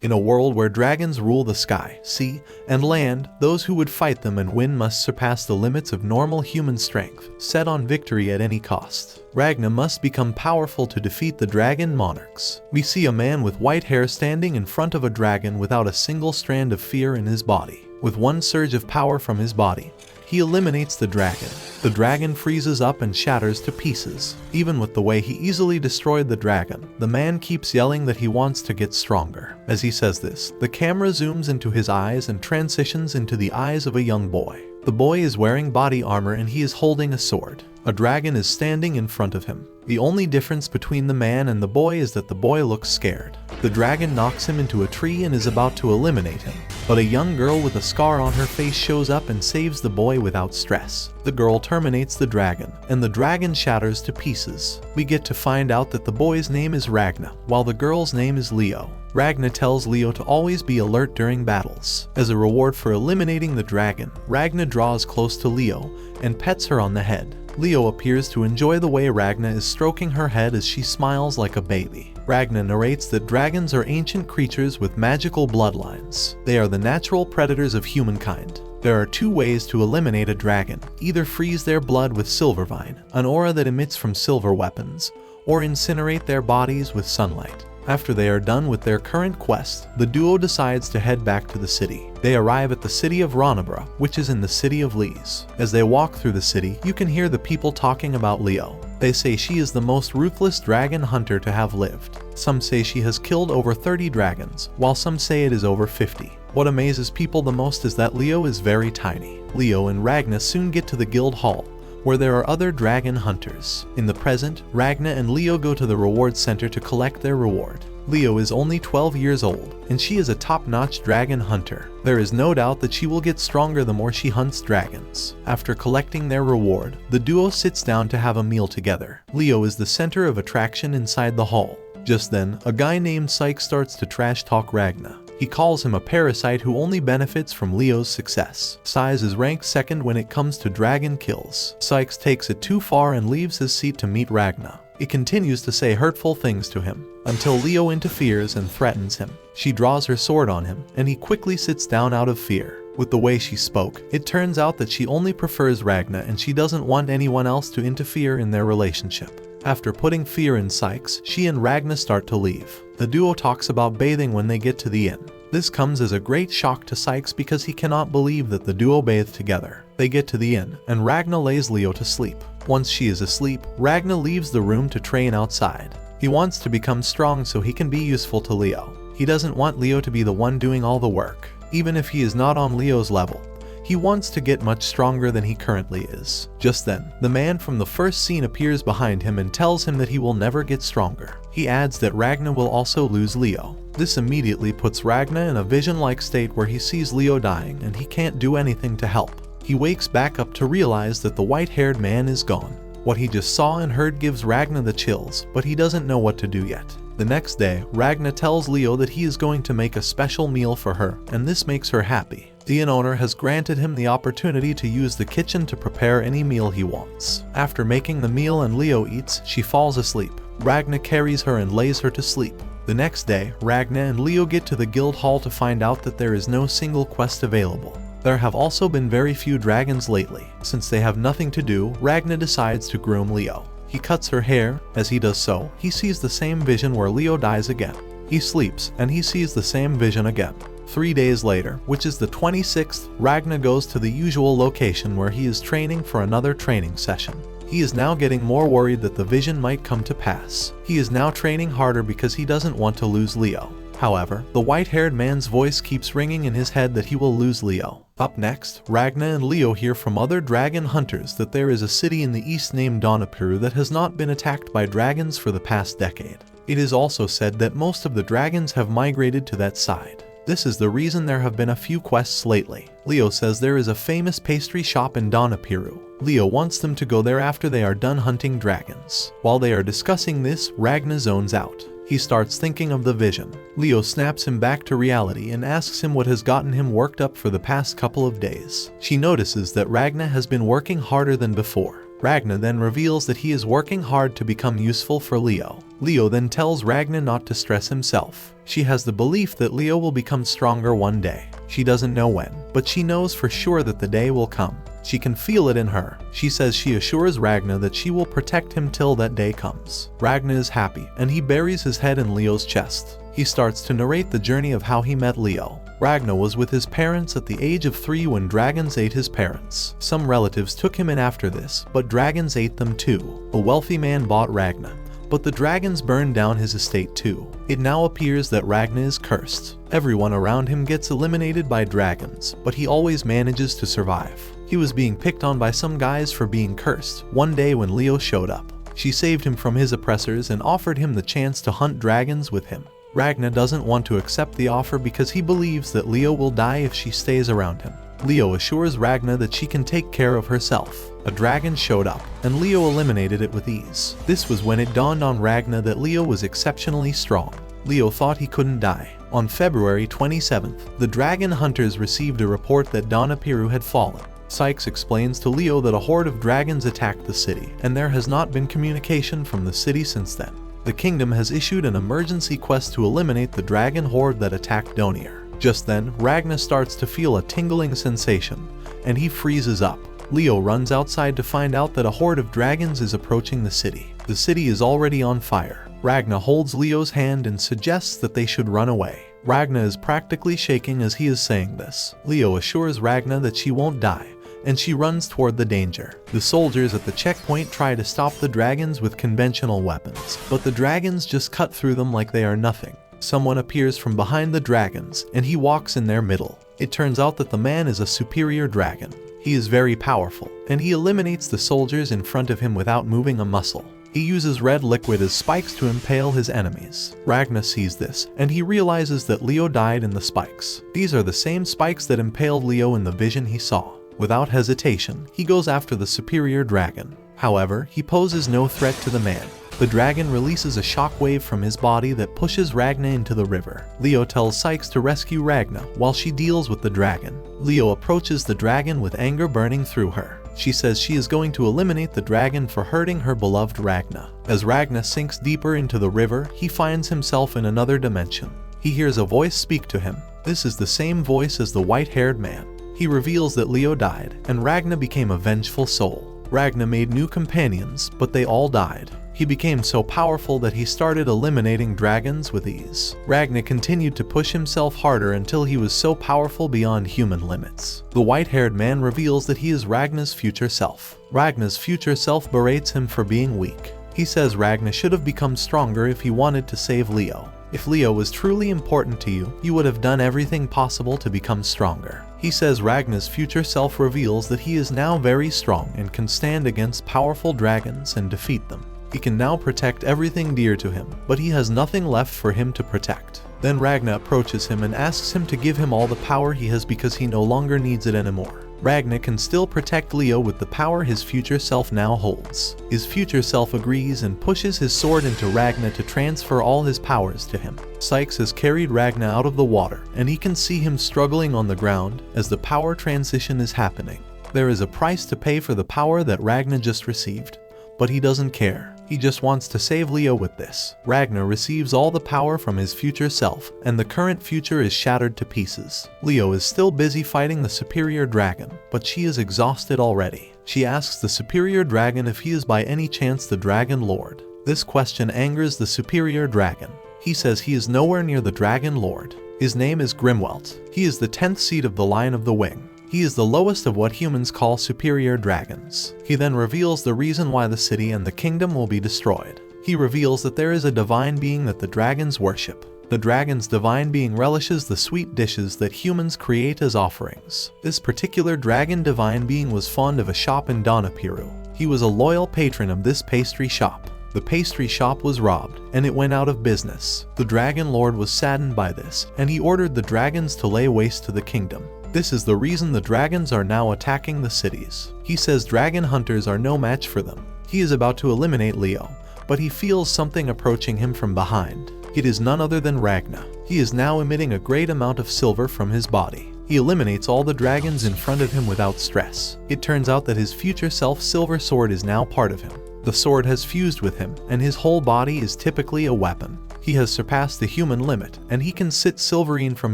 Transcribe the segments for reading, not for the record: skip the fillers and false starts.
In a world where dragons rule the sky, sea, and land, those who would fight them and win must surpass the limits of normal human strength, set on victory at any cost. Ragna must become powerful to defeat the dragon monarchs. We see a man with white hair standing in front of a dragon without a single strand of fear in his body. With one surge of power from his body, he eliminates the dragon. The dragon freezes up and shatters to pieces. Even with the way he easily destroyed the dragon, the man keeps yelling that he wants to get stronger. As he says this, the camera zooms into his eyes and transitions into the eyes of a young boy. The boy is wearing body armor and he is holding a sword. A dragon is standing in front of him. The only difference between the man and the boy is that the boy looks scared. The dragon knocks him into a tree and is about to eliminate him, but a young girl with a scar on her face shows up and saves the boy without stress. The girl terminates the dragon, and the dragon shatters to pieces. We get to find out that the boy's name is Ragna, while the girl's name is Leo. Ragna tells Leo to always be alert during battles. As a reward for eliminating the dragon, Ragna draws close to Leo and pets her on the head. Leo appears to enjoy the way Ragna is stroking her head as she smiles like a baby. Ragna narrates that dragons are ancient creatures with magical bloodlines. They are the natural predators of humankind. There are two ways to eliminate a dragon: either freeze their blood with Silvervine, an aura that emits from silver weapons, or incinerate their bodies with sunlight. After they are done with their current quest, the duo decides to head back to the city. They arrive at the city of Ranabra, which is in the city of Lees. As they walk through the city, you can hear the people talking about Leo. They say she is the most ruthless dragon hunter to have lived. Some say she has killed over 30 dragons, while some say it is over 50. What amazes people the most is that Leo is very tiny. Leo and Ragna soon get to the guild hall, where there are other dragon hunters. In the present, Ragna and Leo go to the reward center to collect their reward. Leo is only 12 years old, and she is a top-notch dragon hunter. There is no doubt that she will get stronger the more she hunts dragons. After collecting their reward, the duo sits down to have a meal together. Leo is the center of attraction inside the hall. Just then, a guy named Syke starts to trash-talk Ragna. He calls him a parasite who only benefits from Leo's success. Size is ranked second when it comes to dragon kills. Sykes takes it too far and leaves his seat to meet Ragna. He continues to say hurtful things to him, until Leo interferes and threatens him. She draws her sword on him, and he quickly sits down out of fear. With the way she spoke, it turns out that she only prefers Ragna and she doesn't want anyone else to interfere in their relationship. After putting fear in Sykes, she and Ragna start to leave. The duo talks about bathing when they get to the inn. This comes as a great shock to Sykes because he cannot believe that the duo bathe together. They get to the inn, and Ragna lays Leo to sleep. Once she is asleep, Ragna leaves the room to train outside. He wants to become strong so he can be useful to Leo. He doesn't want Leo to be the one doing all the work. Even if he is not on Leo's level, he wants to get much stronger than he currently is. Just then, the man from the first scene appears behind him and tells him that he will never get stronger. He adds that Ragna will also lose Leo. This immediately puts Ragna in a vision-like state where he sees Leo dying and he can't do anything to help. He wakes back up to realize that the white-haired man is gone. What he just saw and heard gives Ragna the chills, but he doesn't know what to do yet. The next day, Ragna tells Leo that he is going to make a special meal for her, and this makes her happy. The inn owner has granted him the opportunity to use the kitchen to prepare any meal he wants. After making the meal and Leo eats, she falls asleep. Ragna carries her and lays her to sleep. The next day, Ragna and Leo get to the guild hall to find out that there is no single quest available. There have also been very few dragons lately. Since they have nothing to do, Ragna decides to groom Leo. He cuts her hair. As he does so, he sees the same vision where Leo dies again. He sleeps, and he sees the same vision again. 3 days later, which is the 26th, Ragna goes to the usual location where he is training for another training session. He is now getting more worried that the vision might come to pass. He is now training harder because he doesn't want to lose Leo. However, the white-haired man's voice keeps ringing in his head that he will lose Leo. Up next, Ragna and Leo hear from other dragon hunters that there is a city in the east named Donapiru that has not been attacked by dragons for the past decade. It is also said that most of the dragons have migrated to that side. This is the reason there have been a few quests lately. Leo says there is a famous pastry shop in Donapiru. Leo wants them to go there after they are done hunting dragons. While they are discussing this, Ragna zones out. He starts thinking of the vision. Leo snaps him back to reality and asks him what has gotten him worked up for the past couple of days. She notices that Ragna has been working harder than before. Ragna then reveals that he is working hard to become useful for Leo. Leo then tells Ragna not to stress himself. She has the belief that Leo will become stronger one day. She doesn't know when, but she knows for sure that the day will come. She can feel it in her. She says she assures Ragna that she will protect him till that day comes. Ragna is happy, and he buries his head in Leo's chest. He starts to narrate the journey of how he met Leo. Ragna was with his parents at the age of 3 when dragons ate his parents. Some relatives took him in after this, but dragons ate them too. A wealthy man bought Ragna, but the dragons burned down his estate too. It now appears that Ragna is cursed. Everyone around him gets eliminated by dragons, but he always manages to survive. He was being picked on by some guys for being cursed. One day when Leo showed up, she saved him from his oppressors and offered him the chance to hunt dragons with him. Ragna doesn't want to accept the offer because he believes that Leo will die if she stays around him. Leo assures Ragna that she can take care of herself. A dragon showed up, and Leo eliminated it with ease. This was when it dawned on Ragna that Leo was exceptionally strong. Leo thought he couldn't die. On February 27th, the dragon hunters received a report that Danapiru had fallen. Sykes explains to Leo that a horde of dragons attacked the city, and there has not been communication from the city since then. The kingdom has issued an emergency quest to eliminate the dragon horde that attacked Donir. Just then, Ragna starts to feel a tingling sensation, and he freezes up. Leo runs outside to find out that a horde of dragons is approaching the city. The city is already on fire. Ragna holds Leo's hand and suggests that they should run away. Ragna is practically shaking as he is saying this. Leo assures Ragna that she won't die, and she runs toward the danger. The soldiers at the checkpoint try to stop the dragons with conventional weapons, but the dragons just cut through them like they are nothing. Someone appears from behind the dragons, and he walks in their middle. It turns out that the man is a superior dragon. He is very powerful, and he eliminates the soldiers in front of him without moving a muscle. He uses red liquid as spikes to impale his enemies. Ragna sees this, and he realizes that Leo died in the spikes. These are the same spikes that impaled Leo in the vision he saw. Without hesitation, he goes after the superior dragon. However, he poses no threat to the man. The dragon releases a shockwave from his body that pushes Ragna into the river. Leo tells Sykes to rescue Ragna while she deals with the dragon. Leo approaches the dragon with anger burning through her. She says she is going to eliminate the dragon for hurting her beloved Ragna. As Ragna sinks deeper into the river, he finds himself in another dimension. He hears a voice speak to him. This is the same voice as the white-haired man. He reveals that Leo died, and Ragna became a vengeful soul. Ragna made new companions, but they all died. He became so powerful that he started eliminating dragons with ease. Ragna continued to push himself harder until he was so powerful beyond human limits. The white-haired man reveals that he is Ragna's future self. Ragna's future self berates him for being weak. He says Ragna should have become stronger if he wanted to save Leo. If Leo was truly important to you, you would have done everything possible to become stronger. He says Ragna's future self reveals that he is now very strong and can stand against powerful dragons and defeat them. He can now protect everything dear to him, but he has nothing left for him to protect. Then Ragna approaches him and asks him to give him all the power he has because he no longer needs it anymore. Ragna can still protect Leo with the power his future self now holds. His future self agrees and pushes his sword into Ragna to transfer all his powers to him. Sykes has carried Ragna out of the water, and he can see him struggling on the ground as the power transition is happening. There is a price to pay for the power that Ragna just received, but he doesn't care. He just wants to save Leo with this. Ragna receives all the power from his future self, and the current future is shattered to pieces. Leo is still busy fighting the superior dragon, but she is exhausted already. She asks the superior dragon if he is by any chance the Dragon Lord. This question angers the superior dragon. He says he is nowhere near the Dragon Lord. His name is Grimwelt. He is the 10th seed of the line of the wing. He is the lowest of what humans call superior dragons. He then reveals the reason why the city and the kingdom will be destroyed. He reveals that there is a divine being that the dragons worship. The dragon's divine being relishes the sweet dishes that humans create as offerings. This particular dragon divine being was fond of a shop in Danapiru. He was a loyal patron of this pastry shop. The pastry shop was robbed, and it went out of business. The Dragon Lord was saddened by this, and he ordered the dragons to lay waste to the kingdom. This is the reason the dragons are now attacking the cities. He says dragon hunters are no match for them. He is about to eliminate Leo, but he feels something approaching him from behind. It is none other than Ragna. He is now emitting a great amount of silver from his body. He eliminates all the dragons in front of him without stress. It turns out that his future self Silver Sword is now part of him. The sword has fused with him, and his whole body is typically a weapon. He has surpassed the human limit, and he can sit silverine from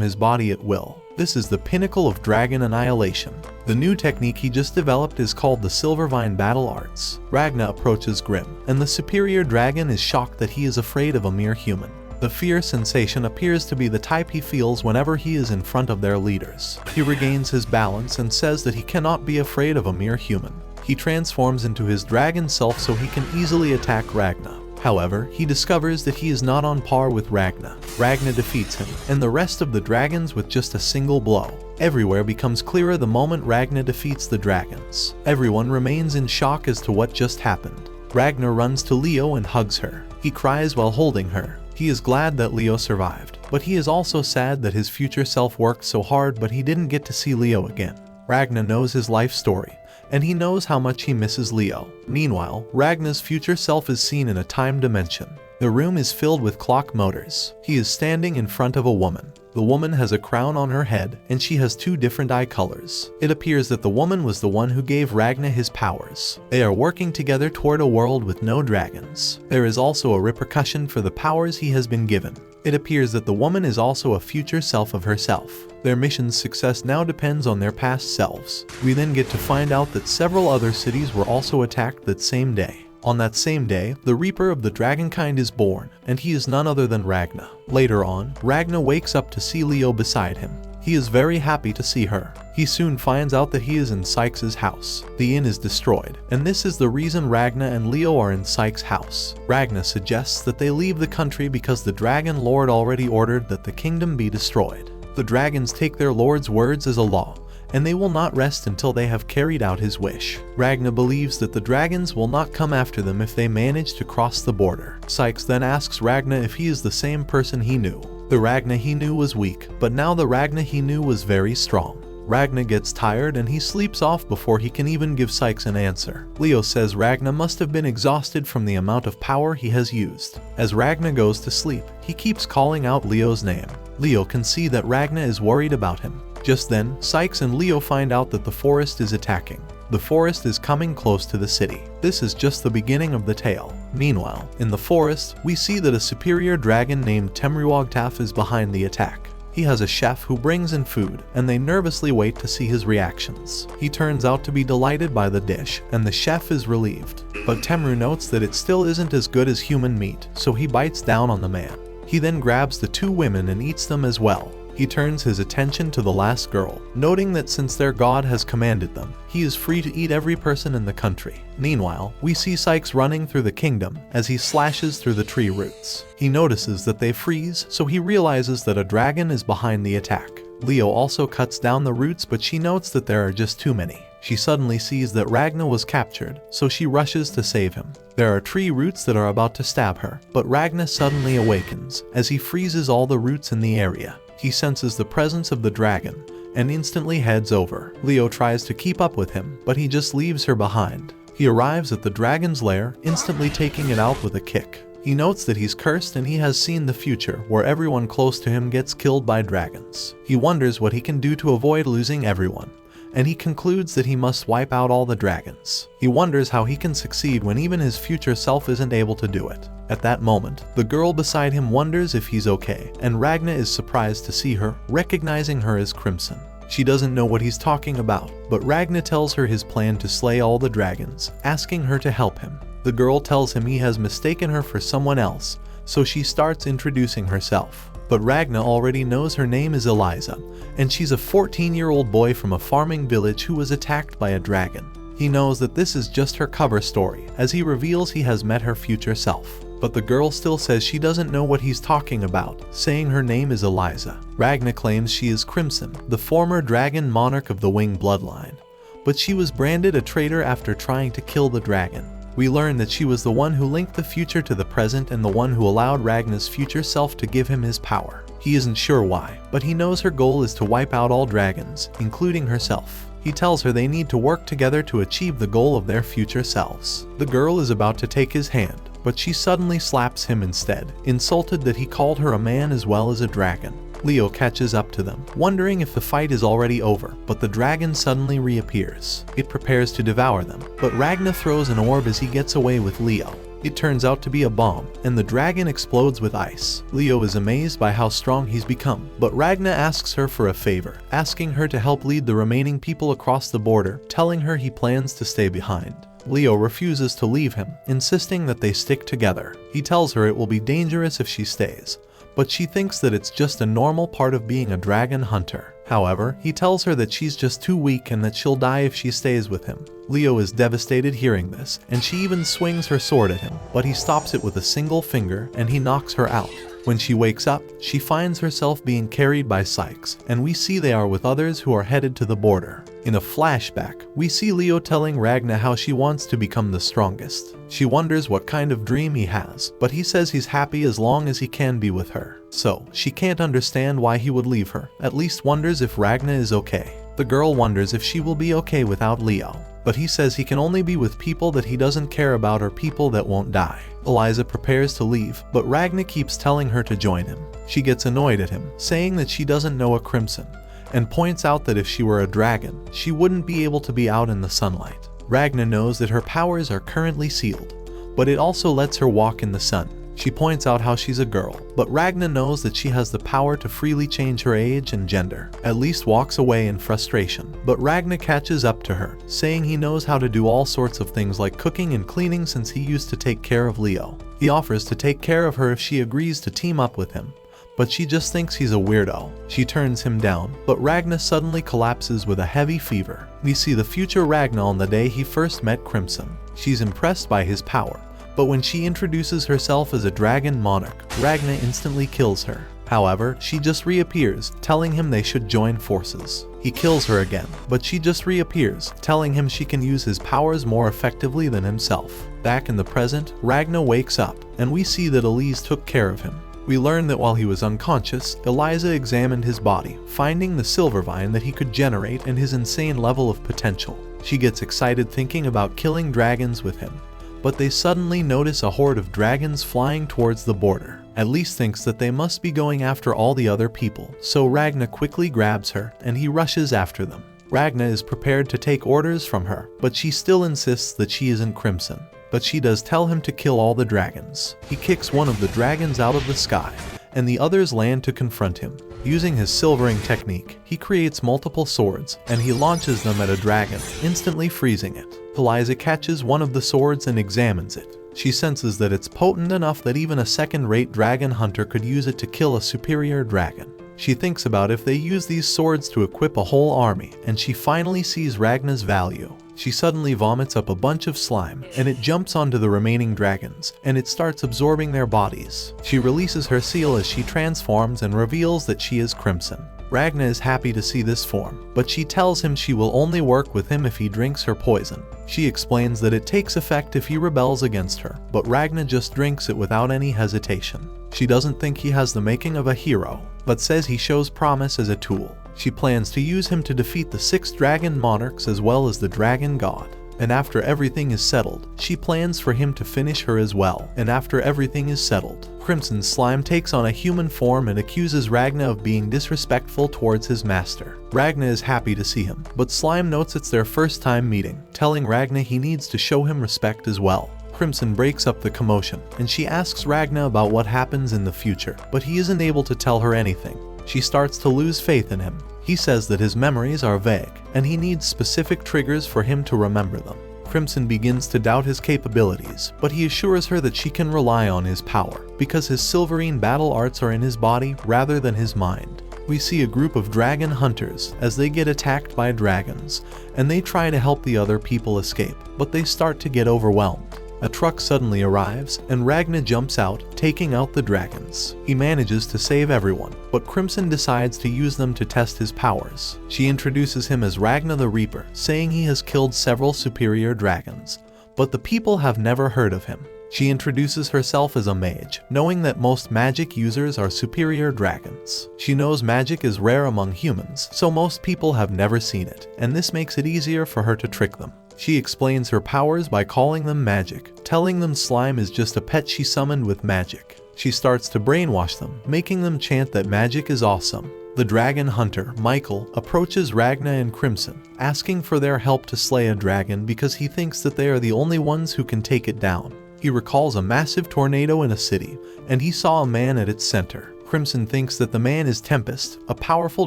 his body at will. This is the pinnacle of dragon annihilation. The new technique he just developed is called the Silvervine Battle Arts. Ragna approaches Grim, and the superior dragon is shocked that he is afraid of a mere human. The fear sensation appears to be the type he feels whenever he is in front of their leaders. He regains his balance and says that he cannot be afraid of a mere human. He transforms into his dragon self so he can easily attack Ragna. However, he discovers that he is not on par with Ragna. Ragna defeats him, and the rest of the dragons with just a single blow. Everywhere becomes clearer the moment Ragna defeats the dragons. Everyone remains in shock as to what just happened. Ragna runs to Leo and hugs her. He cries while holding her. He is glad that Leo survived, but he is also sad that his future self worked so hard but he didn't get to see Leo again. Ragna knows his life story, and he knows how much he misses Leo. Meanwhile, Ragna's future self is seen in a time dimension. The room is filled with clock motors. He is standing in front of a woman. The woman has a crown on her head, and she has two different eye colors. It appears that the woman was the one who gave Ragna his powers. They are working together toward a world with no dragons. There is also a repercussion for the powers he has been given. It appears that the woman is also a future self of herself. Their mission's success now depends on their past selves. We then get to find out that several other cities were also attacked that same day. On that same day, the Reaper of the Dragonkind is born, and he is none other than Ragna. Later on, Ragna wakes up to see Leo beside him. He is very happy to see her. He soon finds out that he is in Sykes' house. The inn is destroyed, and this is the reason Ragna and Leo are in Sykes' house. Ragna suggests that they leave the country because the Dragon Lord already ordered that the kingdom be destroyed. The dragons take their lord's words as a law, and they will not rest until they have carried out his wish. Ragna believes that the dragons will not come after them if they manage to cross the border. Sykes then asks Ragna if he is the same person he knew. The Ragna he knew was weak, but now the Ragna he knew was very strong. Ragna gets tired and he sleeps off before he can even give Sykes an answer. Leo says Ragna must have been exhausted from the amount of power he has used. As Ragna goes to sleep, he keeps calling out Leo's name. Leo can see that Ragna is worried about him. Just then, Sykes and Leo find out that the forest is attacking. The forest is coming close to the city. This is just the beginning of the tale. Meanwhile, in the forest, we see that a superior dragon named Temruogtaf is behind the attack. He has a chef who brings in food, and they nervously wait to see his reactions. He turns out to be delighted by the dish, and the chef is relieved. But Temru notes that it still isn't as good as human meat, so he bites down on the man. He then grabs the two women and eats them as well. He turns his attention to the last girl, noting that since their god has commanded them, he is free to eat every person in the country. Meanwhile, we see Sykes running through the kingdom as he slashes through the tree roots. He notices that they freeze, so he realizes that a dragon is behind the attack. Leo also cuts down the roots, but she notes that there are just too many. She suddenly sees that Ragna was captured, so she rushes to save him. There are tree roots that are about to stab her, but Ragna suddenly awakens as he freezes all the roots in the area. He senses the presence of the dragon and instantly heads over. Leo tries to keep up with him, but he just leaves her behind. He arrives at the dragon's lair, instantly taking it out with a kick. He notes that he's cursed and he has seen the future where everyone close to him gets killed by dragons. He wonders what he can do to avoid losing everyone, and he concludes that he must wipe out all the dragons. He wonders how he can succeed when even his future self isn't able to do it. At that moment, the girl beside him wonders if he's okay, and Ragna is surprised to see her, recognizing her as Crimson. She doesn't know what he's talking about, but Ragna tells her his plan to slay all the dragons, asking her to help him. The girl tells him he has mistaken her for someone else, so she starts introducing herself. But Ragna already knows her name is Eliza, and she's a 14-year-old boy from a farming village who was attacked by a dragon. He knows that this is just her cover story, as he reveals he has met her future self. But the girl still says she doesn't know what he's talking about, saying her name is Eliza. Ragna claims she is Crimson, the former dragon monarch of the Wing bloodline, but she was branded a traitor after trying to kill the dragon. We learn that she was the one who linked the future to the present and the one who allowed Ragna's future self to give him his power. He isn't sure why, but he knows her goal is to wipe out all dragons, including herself. He tells her they need to work together to achieve the goal of their future selves. The girl is about to take his hand, but she suddenly slaps him instead, insulted that he called her a man as well as a dragon. Leo catches up to them, wondering if the fight is already over, but the dragon suddenly reappears. It prepares to devour them, but Ragna throws an orb as he gets away with Leo. It turns out to be a bomb, and the dragon explodes with ice. Leo is amazed by how strong he's become, but Ragna asks her for a favor, asking her to help lead the remaining people across the border, telling her he plans to stay behind. Leo refuses to leave him, insisting that they stick together. He tells her it will be dangerous if she stays, but she thinks that it's just a normal part of being a dragon hunter. However, he tells her that she's just too weak and that she'll die if she stays with him. Leo is devastated hearing this, and she even swings her sword at him, but he stops it with a single finger and he knocks her out. When she wakes up, she finds herself being carried by Sykes, and we see they are with others who are headed to the border. In a flashback, we see Leo telling Ragna how she wants to become the strongest. She wonders what kind of dream he has, but he says he's happy as long as he can be with her. So, she can't understand why he would leave her, at least wonders if Ragna is okay. The girl wonders if she will be okay without Leo, but he says he can only be with people that he doesn't care about or people that won't die. Eliza prepares to leave, but Ragna keeps telling her to join him. She gets annoyed at him, saying that she doesn't know a Crimson, and points out that if she were a dragon, she wouldn't be able to be out in the sunlight. Ragna knows that her powers are currently sealed, but it also lets her walk in the sun. She points out how she's a girl, but Ragna knows that she has the power to freely change her age and gender. At least walks away in frustration, but Ragna catches up to her, saying he knows how to do all sorts of things like cooking and cleaning since he used to take care of Leo. He offers to take care of her if she agrees to team up with him, but she just thinks he's a weirdo. She turns him down, but Ragna suddenly collapses with a heavy fever. We see the future Ragna on the day he first met Crimson. She's impressed by his power, but when she introduces herself as a dragon monarch, Ragna instantly kills her. However, she just reappears, telling him they should join forces. He kills her again, but she just reappears, telling him she can use his powers more effectively than himself. Back in the present, Ragna wakes up, and we see that Elise took care of him. We learn that while he was unconscious, Eliza examined his body, finding the silver vine that he could generate and his insane level of potential. She gets excited thinking about killing dragons with him, but they suddenly notice a horde of dragons flying towards the border. Elise thinks that they must be going after all the other people, so Ragna quickly grabs her and he rushes after them. Ragna is prepared to take orders from her, but she still insists that she isn't Crimson. But she does tell him to kill all the dragons. He kicks one of the dragons out of the sky, and the others land to confront him. Using his silvering technique, he creates multiple swords, and he launches them at a dragon, instantly freezing it. Eliza catches one of the swords and examines it. She senses that it's potent enough that even a second-rate dragon hunter could use it to kill a superior dragon. She thinks about if they use these swords to equip a whole army, and she finally sees Ragna's value. She suddenly vomits up a bunch of slime, and it jumps onto the remaining dragons, and it starts absorbing their bodies. She releases her seal as she transforms and reveals that she is Crimson. Ragna is happy to see this form, but she tells him she will only work with him if he drinks her poison. She explains that it takes effect if he rebels against her, but Ragna just drinks it without any hesitation. She doesn't think he has the making of a hero, but says he shows promise as a tool. She plans to use him to defeat the 6 dragon monarchs as well as the dragon god. And after everything is settled, she plans for him to finish her as well. And after everything is settled, Crimson Slime takes on a human form and accuses Ragna of being disrespectful towards his master. Ragna is happy to see him, but Slime notes it's their first time meeting, telling Ragna he needs to show him respect as well. Crimson breaks up the commotion, and she asks Ragna about what happens in the future, but he isn't able to tell her anything. She starts to lose faith in him. He says that his memories are vague, and he needs specific triggers for him to remember them. Crimson begins to doubt his capabilities, but he assures her that she can rely on his power, because his silverine battle arts are in his body rather than his mind. We see a group of dragon hunters as they get attacked by dragons, and they try to help the other people escape, but they start to get overwhelmed. A truck suddenly arrives, and Ragna jumps out, taking out the dragons. He manages to save everyone, but Crimson decides to use them to test his powers. She introduces him as Ragna the Reaper, saying he has killed several superior dragons, but the people have never heard of him. She introduces herself as a mage, knowing that most magic users are superior dragons. She knows magic is rare among humans, so most people have never seen it, and this makes it easier for her to trick them. She explains her powers by calling them magic, telling them slime is just a pet she summoned with magic. She starts to brainwash them, making them chant that magic is awesome. The dragon hunter, Michael, approaches Ragna and Crimson, asking for their help to slay a dragon because he thinks that they are the only ones who can take it down. He recalls a massive tornado in a city, and he saw a man at its center. Crimson thinks that the man is Tempest, a powerful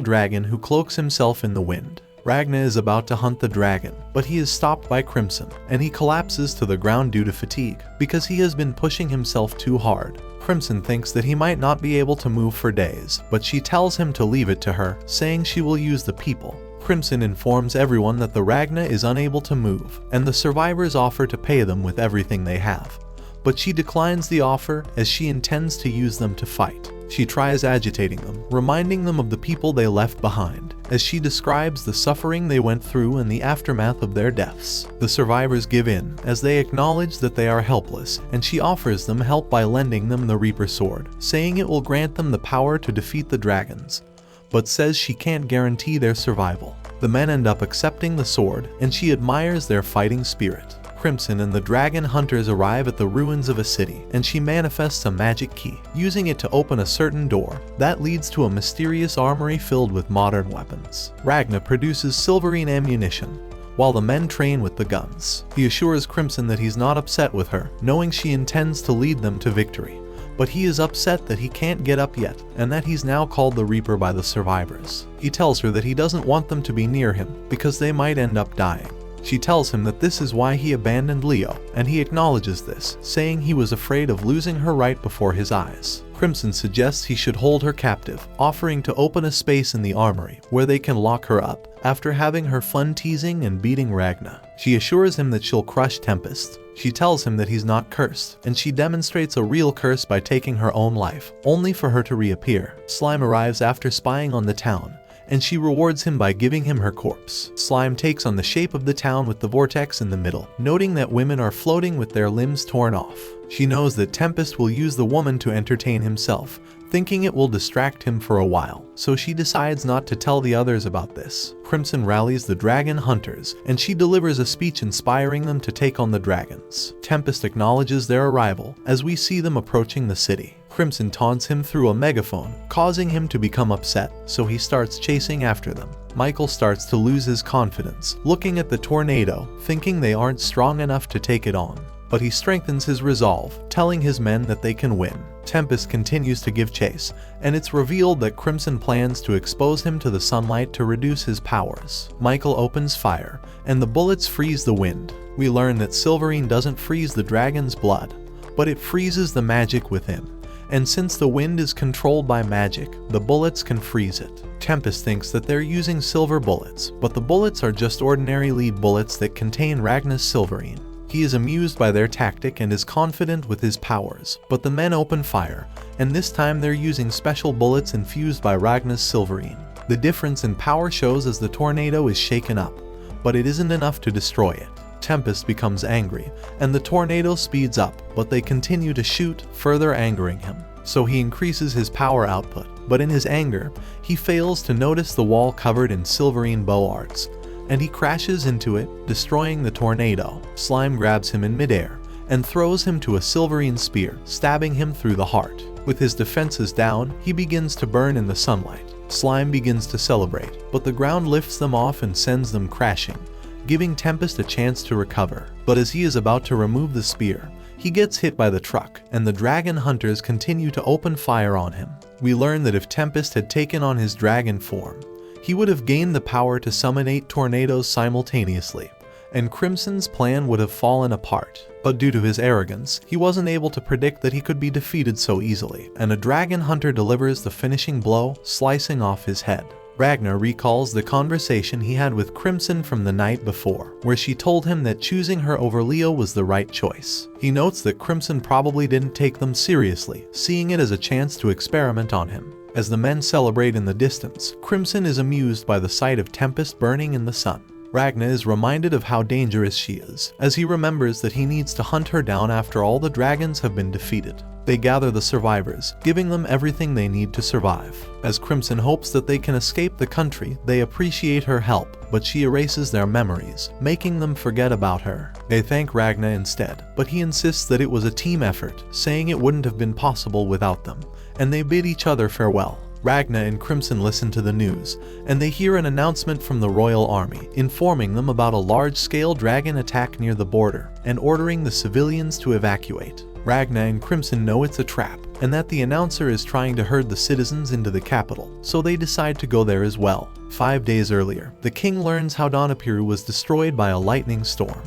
dragon who cloaks himself in the wind. Ragna is about to hunt the dragon, but he is stopped by Crimson, and he collapses to the ground due to fatigue, because he has been pushing himself too hard. Crimson thinks that he might not be able to move for days, but she tells him to leave it to her, saying she will use the people. Crimson informs everyone that the Ragna is unable to move, and the survivors offer to pay them with everything they have. But she declines the offer as she intends to use them to fight. She tries agitating them, reminding them of the people they left behind, as she describes the suffering they went through and the aftermath of their deaths. The survivors give in, as they acknowledge that they are helpless, and she offers them help by lending them the Reaper Sword, saying it will grant them the power to defeat the dragons, but says she can't guarantee their survival. The men end up accepting the sword, and she admires their fighting spirit. Crimson and the dragon hunters arrive at the ruins of a city, and she manifests a magic key, using it to open a certain door that leads to a mysterious armory filled with modern weapons. Ragna produces silverine ammunition, while the men train with the guns. He assures Crimson that he's not upset with her, knowing she intends to lead them to victory. But he is upset that he can't get up yet, and that he's now called the Reaper by the survivors. He tells her that he doesn't want them to be near him, because they might end up dying. She tells him that this is why he abandoned Leo, and he acknowledges this, saying he was afraid of losing her right before his eyes. Crimson suggests he should hold her captive, offering to open a space in the armory where they can lock her up, after having her fun teasing and beating Ragna. She assures him that she'll crush Tempest. She tells him that he's not cursed, and she demonstrates a real curse by taking her own life, only for her to reappear. Slime arrives after spying on the town, and she rewards him by giving him her corpse. Slime takes on the shape of the town with the vortex in the middle, noting that women are floating with their limbs torn off. She knows that Tempest will use the woman to entertain himself, thinking it will distract him for a while, so she decides not to tell the others about this. Crimson rallies the dragon hunters, and she delivers a speech inspiring them to take on the dragons. Tempest acknowledges their arrival as we see them approaching the city. Crimson taunts him through a megaphone, causing him to become upset, so he starts chasing after them. Michael starts to lose his confidence, looking at the tornado, thinking they aren't strong enough to take it on. But he strengthens his resolve, telling his men that they can win. Tempest continues to give chase, and it's revealed that Crimson plans to expose him to the sunlight to reduce his powers. Michael opens fire, and the bullets freeze the wind. We learn that Silverine doesn't freeze the dragon's blood, but it freezes the magic within. And since the wind is controlled by magic, the bullets can freeze it. Tempest thinks that they're using silver bullets, but the bullets are just ordinary lead bullets that contain Ragna's Silverine. He is amused by their tactic and is confident with his powers, but the men open fire, and this time they're using special bullets infused by Ragna's Silverine. The difference in power shows as the tornado is shaken up, but it isn't enough to destroy it. Tempest becomes angry, and the tornado speeds up, but they continue to shoot, further angering him. So he increases his power output, but in his anger, he fails to notice the wall covered in Silverine bow arts, and he crashes into it, destroying the tornado. Slime grabs him in midair, and throws him to a Silverine spear, stabbing him through the heart. With his defenses down, he begins to burn in the sunlight. Slime begins to celebrate, but the ground lifts them off and sends them crashing, giving Tempest a chance to recover. But as he is about to remove the spear, he gets hit by the truck, and the dragon hunters continue to open fire on him. We learn that if Tempest had taken on his dragon form, he would have gained the power to summon 8 tornadoes simultaneously, and Crimson's plan would have fallen apart. But due to his arrogance, he wasn't able to predict that he could be defeated so easily, and a dragon hunter delivers the finishing blow, slicing off his head. Ragna recalls the conversation he had with Crimson from the night before, where she told him that choosing her over Leo was the right choice. He notes that Crimson probably didn't take them seriously, seeing it as a chance to experiment on him. As the men celebrate in the distance, Crimson is amused by the sight of Tempest burning in the sun. Ragna is reminded of how dangerous she is, as he remembers that he needs to hunt her down after all the dragons have been defeated. They gather the survivors, giving them everything they need to survive. As Crimson hopes that they can escape the country, they appreciate her help, but she erases their memories, making them forget about her. They thank Ragna instead, but he insists that it was a team effort, saying it wouldn't have been possible without them, and they bid each other farewell. Ragna and Crimson listen to the news, and they hear an announcement from the royal army, informing them about a large-scale dragon attack near the border, and ordering the civilians to evacuate. Ragna and Crimson know it's a trap, and that the announcer is trying to herd the citizens into the capital, so they decide to go there as well. 5 days earlier, the king learns how Donapiru was destroyed by a lightning storm,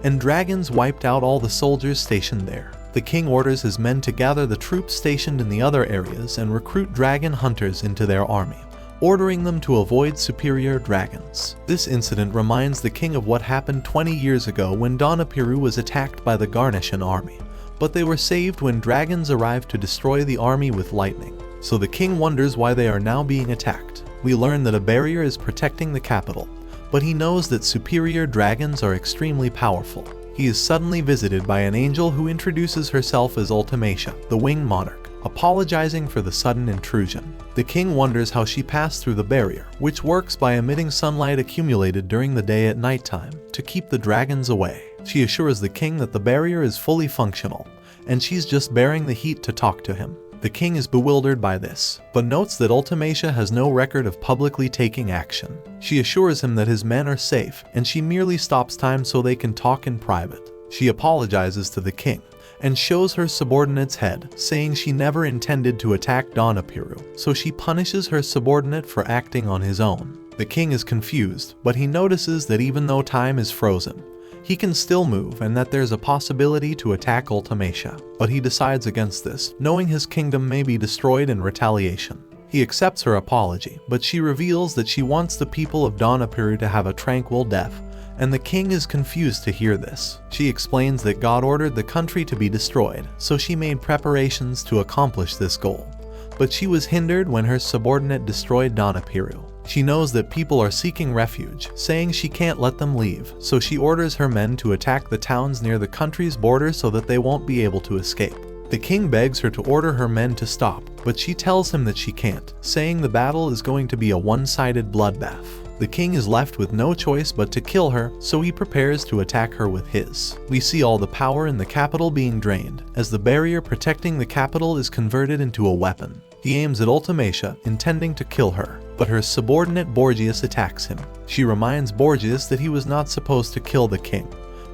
and dragons wiped out all the soldiers stationed there. The king orders his men to gather the troops stationed in the other areas and recruit dragon hunters into their army, ordering them to avoid superior dragons. This incident reminds the king of what happened 20 years ago when Donapiru was attacked by the Garnishan army, but they were saved when dragons arrived to destroy the army with lightning. So the king wonders why they are now being attacked. We learn that a barrier is protecting the capital, but he knows that superior dragons are extremely powerful. He is suddenly visited by an angel who introduces herself as Ultimacia, the winged monarch, apologizing for the sudden intrusion. The king wonders how she passed through the barrier, which works by emitting sunlight accumulated during the day at nighttime to keep the dragons away. She assures the king that the barrier is fully functional, and she's just bearing the heat to talk to him. The king is bewildered by this, but notes that Ultimacia has no record of publicly taking action. She assures him that his men are safe, and she merely stops time so they can talk in private. She apologizes to the king, and shows her subordinate's head, saying she never intended to attack Donapiru, so she punishes her subordinate for acting on his own. The king is confused, but he notices that even though time is frozen, he can still move and that there's a possibility to attack Ultimacia, but he decides against this, knowing his kingdom may be destroyed in retaliation. He accepts her apology, but she reveals that she wants the people of Donapiru to have a tranquil death, and the king is confused to hear this. She explains that God ordered the country to be destroyed, so she made preparations to accomplish this goal. But she was hindered when her subordinate destroyed Donapiru. She knows that people are seeking refuge, saying she can't let them leave, so she orders her men to attack the towns near the country's border so that they won't be able to escape. The king begs her to order her men to stop, but she tells him that she can't, saying the battle is going to be a one-sided bloodbath. The king is left with no choice but to kill her, so he prepares to attack her with his. We see all the power in the capital being drained, as the barrier protecting the capital is converted into a weapon. He aims at Ultimacia, intending to kill her, but her subordinate Borgias attacks him. She reminds Borgias that he was not supposed to kill the king,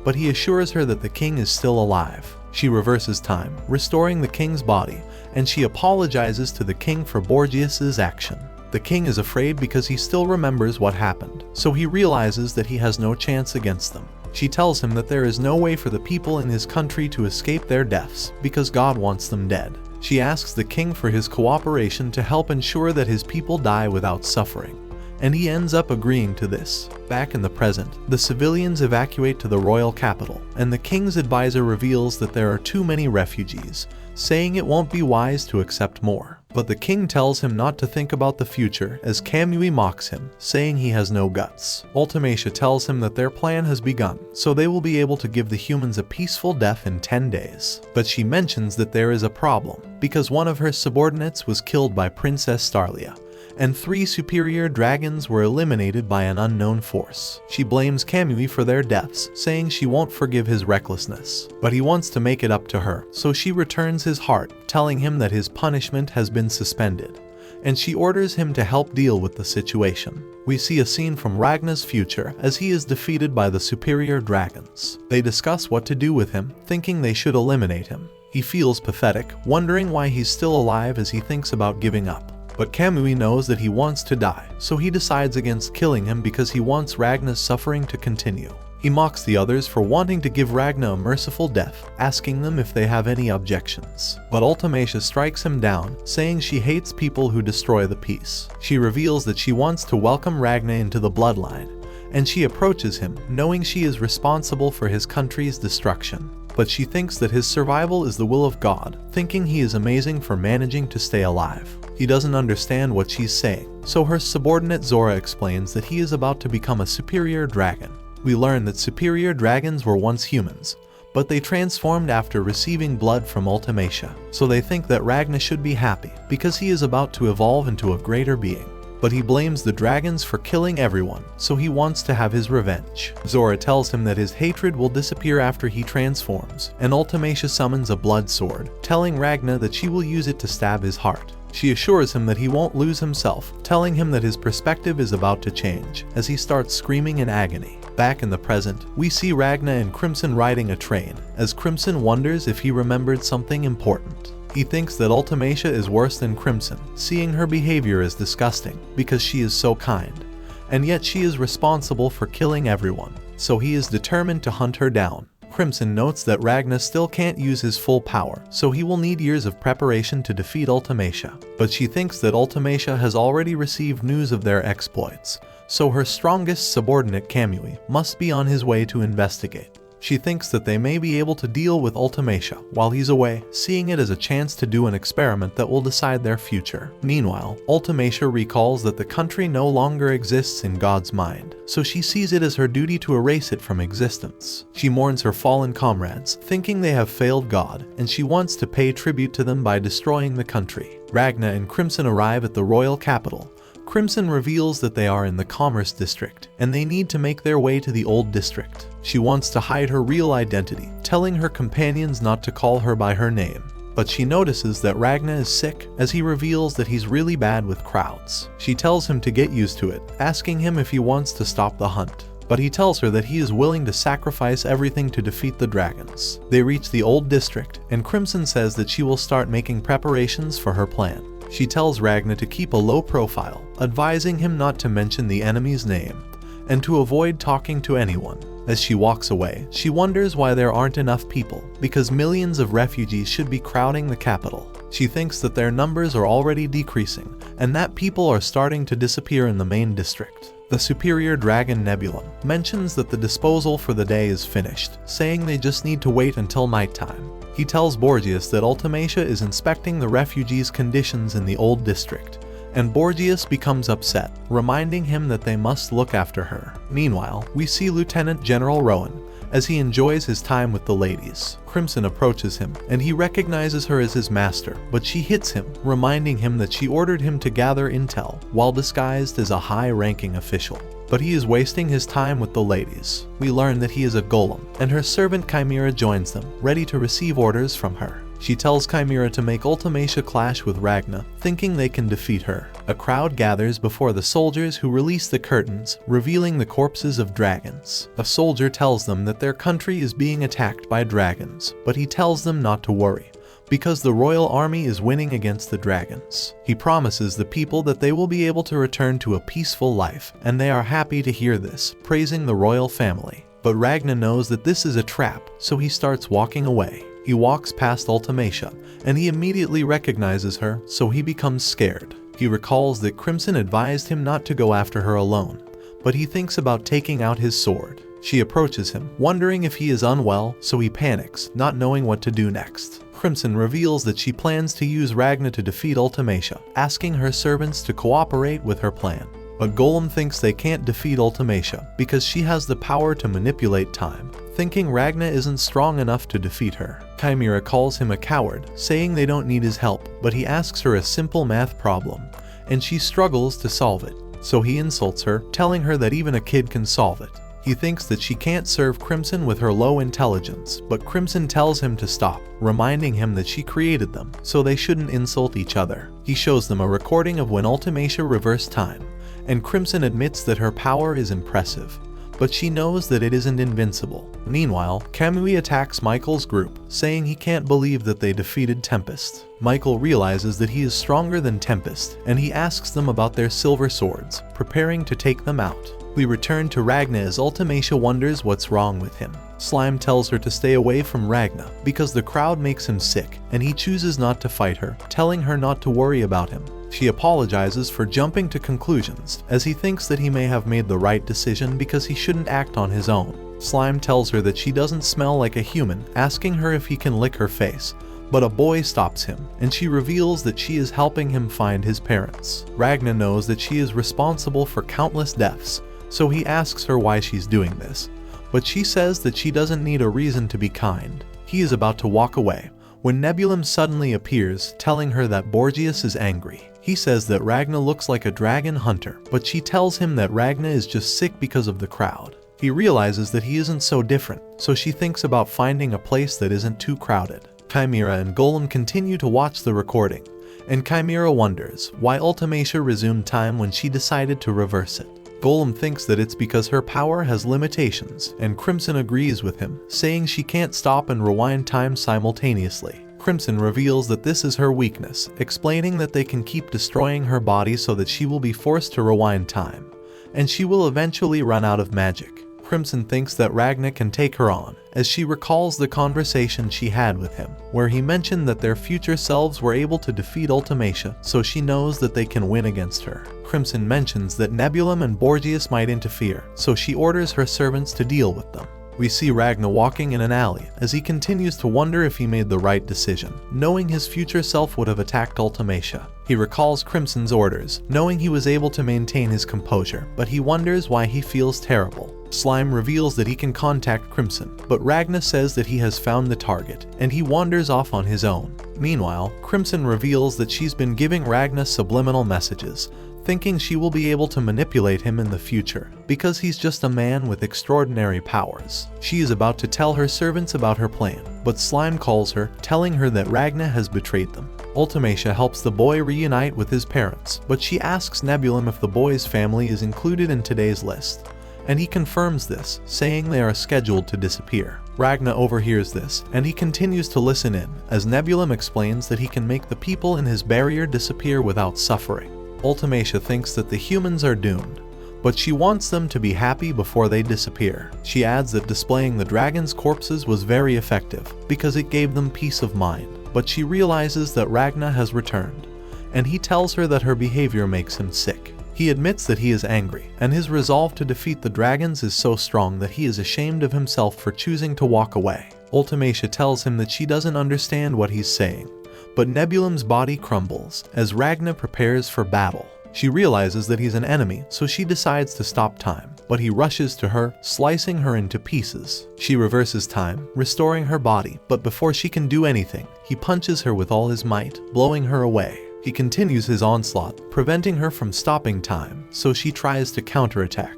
but he assures her that the king is still alive. She reverses time, restoring the king's body, and she apologizes to the king for Borgias' action. The king is afraid because he still remembers what happened, so he realizes that he has no chance against them. She tells him that there is no way for the people in his country to escape their deaths, because God wants them dead. She asks the king for his cooperation to help ensure that his people die without suffering, and he ends up agreeing to this. Back in the present, the civilians evacuate to the royal capital, and the king's advisor reveals that there are too many refugees, saying it won't be wise to accept more. But the king tells him not to think about the future, as Kamui mocks him, saying he has no guts. Ultimacia tells him that their plan has begun, so they will be able to give the humans a peaceful death in 10 days. But she mentions that there is a problem, because one of her subordinates was killed by Princess Starlia, and 3 superior dragons were eliminated by an unknown force. She blames Kamui for their deaths, saying she won't forgive his recklessness, but he wants to make it up to her, so she returns his heart, telling him that his punishment has been suspended, and she orders him to help deal with the situation. We see a scene from Ragna's future as he is defeated by the superior dragons. They discuss what to do with him, thinking they should eliminate him. He feels pathetic, wondering why he's still alive as he thinks about giving up. But Kamui knows that he wants to die, so he decides against killing him because he wants Ragna's suffering to continue. He mocks the others for wanting to give Ragna a merciful death, asking them if they have any objections. But Ultimacia strikes him down, saying she hates people who destroy the peace. She reveals that she wants to welcome Ragna into the bloodline, and she approaches him, knowing she is responsible for his country's destruction. But she thinks that his survival is the will of God, thinking he is amazing for managing to stay alive. He doesn't understand what she's saying, so her subordinate Zora explains that he is about to become a superior dragon. We learn that superior dragons were once humans, but they transformed after receiving blood from Ultimacia, so they think that Ragna should be happy because he is about to evolve into a greater being. But he blames the dragons for killing everyone, so he wants to have his revenge. Zora tells him that his hatred will disappear after he transforms, and Ultimacia summons a blood sword, telling Ragna that she will use it to stab his heart. She assures him that he won't lose himself, telling him that his perspective is about to change, as he starts screaming in agony. Back in the present, we see Ragna and Crimson riding a train, as Crimson wonders if he remembered something important. He thinks that Ultimacia is worse than Crimson, seeing her behavior as disgusting, because she is so kind. And yet she is responsible for killing everyone, so he is determined to hunt her down. Crimson notes that Ragna still can't use his full power, so he will need years of preparation to defeat Ultimacia. But she thinks that Ultimacia has already received news of their exploits, so her strongest subordinate Kamui must be on his way to investigate. She thinks that they may be able to deal with Ultimacia while he's away, seeing it as a chance to do an experiment that will decide their future. Meanwhile, Ultimacia recalls that the country no longer exists in God's mind, so she sees it as her duty to erase it from existence. She mourns her fallen comrades, thinking they have failed God, and she wants to pay tribute to them by destroying the country. Ragna and Crimson arrive at the royal capital. Crimson reveals that they are in the Commerce District, and they need to make their way to the Old District. She wants to hide her real identity, telling her companions not to call her by her name. But she notices that Ragna is sick, as he reveals that he's really bad with crowds. She tells him to get used to it, asking him if he wants to stop the hunt. But he tells her that he is willing to sacrifice everything to defeat the dragons. They reach the Old District, and Crimson says that she will start making preparations for her plan. She tells Ragna to keep a low profile, advising him not to mention the enemy's name, and to avoid talking to anyone. As she walks away, she wonders why there aren't enough people, because millions of refugees should be crowding the capital. She thinks that their numbers are already decreasing, and that people are starting to disappear in the main district. The superior dragon Nebulum mentions that the disposal for the day is finished, saying they just need to wait until nighttime. He tells Borgias that Ultimacia is inspecting the refugees' conditions in the Old District, and Borgias becomes upset, reminding him that they must look after her. Meanwhile, we see Lieutenant General Rowan, as he enjoys his time with the ladies. Crimson approaches him, and he recognizes her as his master, but she hits him, reminding him that she ordered him to gather intel, while disguised as a high-ranking official. But he is wasting his time with the ladies. We learn that he is a golem, and her servant Chimera joins them, ready to receive orders from her. She tells Chimera to make Ultimacia clash with Ragna, thinking they can defeat her. A crowd gathers before the soldiers who release the curtains, revealing the corpses of dragons. A soldier tells them that their country is being attacked by dragons, but he tells them not to worry, because the royal army is winning against the dragons. He promises the people that they will be able to return to a peaceful life, and they are happy to hear this, praising the royal family. But Ragna knows that this is a trap, so he starts walking away. He walks past Ultimacia, and he immediately recognizes her, so he becomes scared. He recalls that Crimson advised him not to go after her alone, but he thinks about taking out his sword. She approaches him, wondering if he is unwell, so he panics, not knowing what to do next. Crimson reveals that she plans to use Ragna to defeat Ultimacia, asking her servants to cooperate with her plan. But Golem thinks they can't defeat Ultimacia because she has the power to manipulate time, thinking Ragna isn't strong enough to defeat her. Chimera calls him a coward, saying they don't need his help, but he asks her a simple math problem, and she struggles to solve it. So he insults her, telling her that even a kid can solve it. He thinks that she can't serve Crimson with her low intelligence, but Crimson tells him to stop, reminding him that she created them, so they shouldn't insult each other. He shows them a recording of when Ultimacia reversed time, and Crimson admits that her power is impressive, but she knows that it isn't invincible. Meanwhile, Kamui attacks Michael's group, saying he can't believe that they defeated Tempest. Michael realizes that he is stronger than Tempest, and he asks them about their silver swords, preparing to take them out. We return to Ragna as Ultimacia wonders what's wrong with him. Slime tells her to stay away from Ragna because the crowd makes him sick, and he chooses not to fight her, telling her not to worry about him. She apologizes for jumping to conclusions, as he thinks that he may have made the right decision because he shouldn't act on his own. Slime tells her that she doesn't smell like a human, asking her if he can lick her face, but a boy stops him, and she reveals that she is helping him find his parents. Ragna knows that she is responsible for countless deaths, so he asks her why she's doing this, but she says that she doesn't need a reason to be kind. He is about to walk away when Nebulum suddenly appears, telling her that Borgias is angry. He says that Ragna looks like a dragon hunter, but she tells him that Ragna is just sick because of the crowd. He realizes that he isn't so different, so she thinks about finding a place that isn't too crowded. Chimera and Golem continue to watch the recording, and Chimera wonders why Ultimacia resumed time when she decided to reverse it. Golem thinks that it's because her power has limitations, and Crimson agrees with him, saying she can't stop and rewind time simultaneously. Crimson reveals that this is her weakness, explaining that they can keep destroying her body so that she will be forced to rewind time, and she will eventually run out of magic. Crimson thinks that Ragna can take her on, as she recalls the conversation she had with him, where he mentioned that their future selves were able to defeat Ultimacia, so she knows that they can win against her. Crimson mentions that Nebulum and Borgias might interfere, so she orders her servants to deal with them. We see Ragna walking in an alley as he continues to wonder if he made the right decision, knowing his future self would have attacked Ultimacia. He recalls Crimson's orders, knowing he was able to maintain his composure, but he wonders why he feels terrible. Slime reveals that he can contact Crimson, but Ragna says that he has found the target, and he wanders off on his own. Meanwhile, Crimson reveals that she's been giving Ragna subliminal messages, thinking she will be able to manipulate him in the future, because he's just a man with extraordinary powers. She is about to tell her servants about her plan, but Slime calls her, telling her that Ragna has betrayed them. Ultimacia helps the boy reunite with his parents, but she asks Nebulum if the boy's family is included in today's list, and he confirms this, saying they are scheduled to disappear. Ragna overhears this, and he continues to listen in, as Nebulum explains that he can make the people in his barrier disappear without suffering. Ultimacia thinks that the humans are doomed, but she wants them to be happy before they disappear. She adds that displaying the dragon's corpses was very effective, because it gave them peace of mind, but she realizes that Ragna has returned, and he tells her that her behavior makes him sick. He admits that he is angry, and his resolve to defeat the dragons is so strong that he is ashamed of himself for choosing to walk away. Ultimacia tells him that she doesn't understand what he's saying, but Nebulum's body crumbles as Ragna prepares for battle. She realizes that he's an enemy, so she decides to stop time, but he rushes to her, slicing her into pieces. She reverses time, restoring her body, but before she can do anything, he punches her with all his might, blowing her away. He continues his onslaught, preventing her from stopping time, so she tries to counterattack,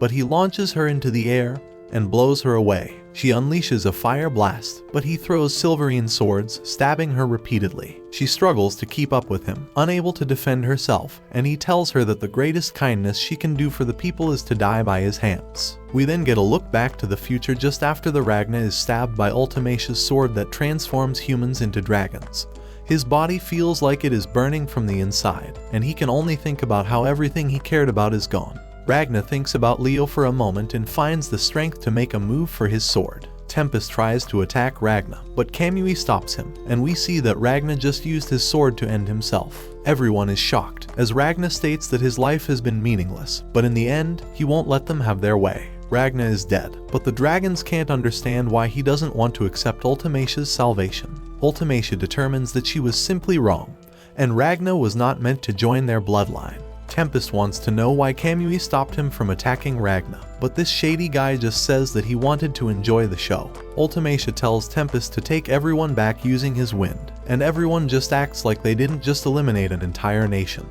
but he launches her into the air and blows her away. She unleashes a fire blast, but he throws Silverine swords, stabbing her repeatedly. She struggles to keep up with him, unable to defend herself, and he tells her that the greatest kindness she can do for the people is to die by his hands. We then get a look back to the future just after the Ragna is stabbed by Ultimacia's sword that transforms humans into dragons. His body feels like it is burning from the inside, and he can only think about how everything he cared about is gone. Ragna thinks about Leo for a moment and finds the strength to make a move for his sword. Tempest tries to attack Ragna, but Kamui stops him, and we see that Ragna just used his sword to end himself. Everyone is shocked, as Ragna states that his life has been meaningless, but in the end, he won't let them have their way. Ragna is dead, but the dragons can't understand why he doesn't want to accept Ultimacia's salvation. Ultimacia determines that she was simply wrong, and Ragna was not meant to join their bloodline. Tempest wants to know why Kamui stopped him from attacking Ragna, but this shady guy just says that he wanted to enjoy the show. Ultimacia tells Tempest to take everyone back using his wind, and everyone just acts like they didn't just eliminate an entire nation,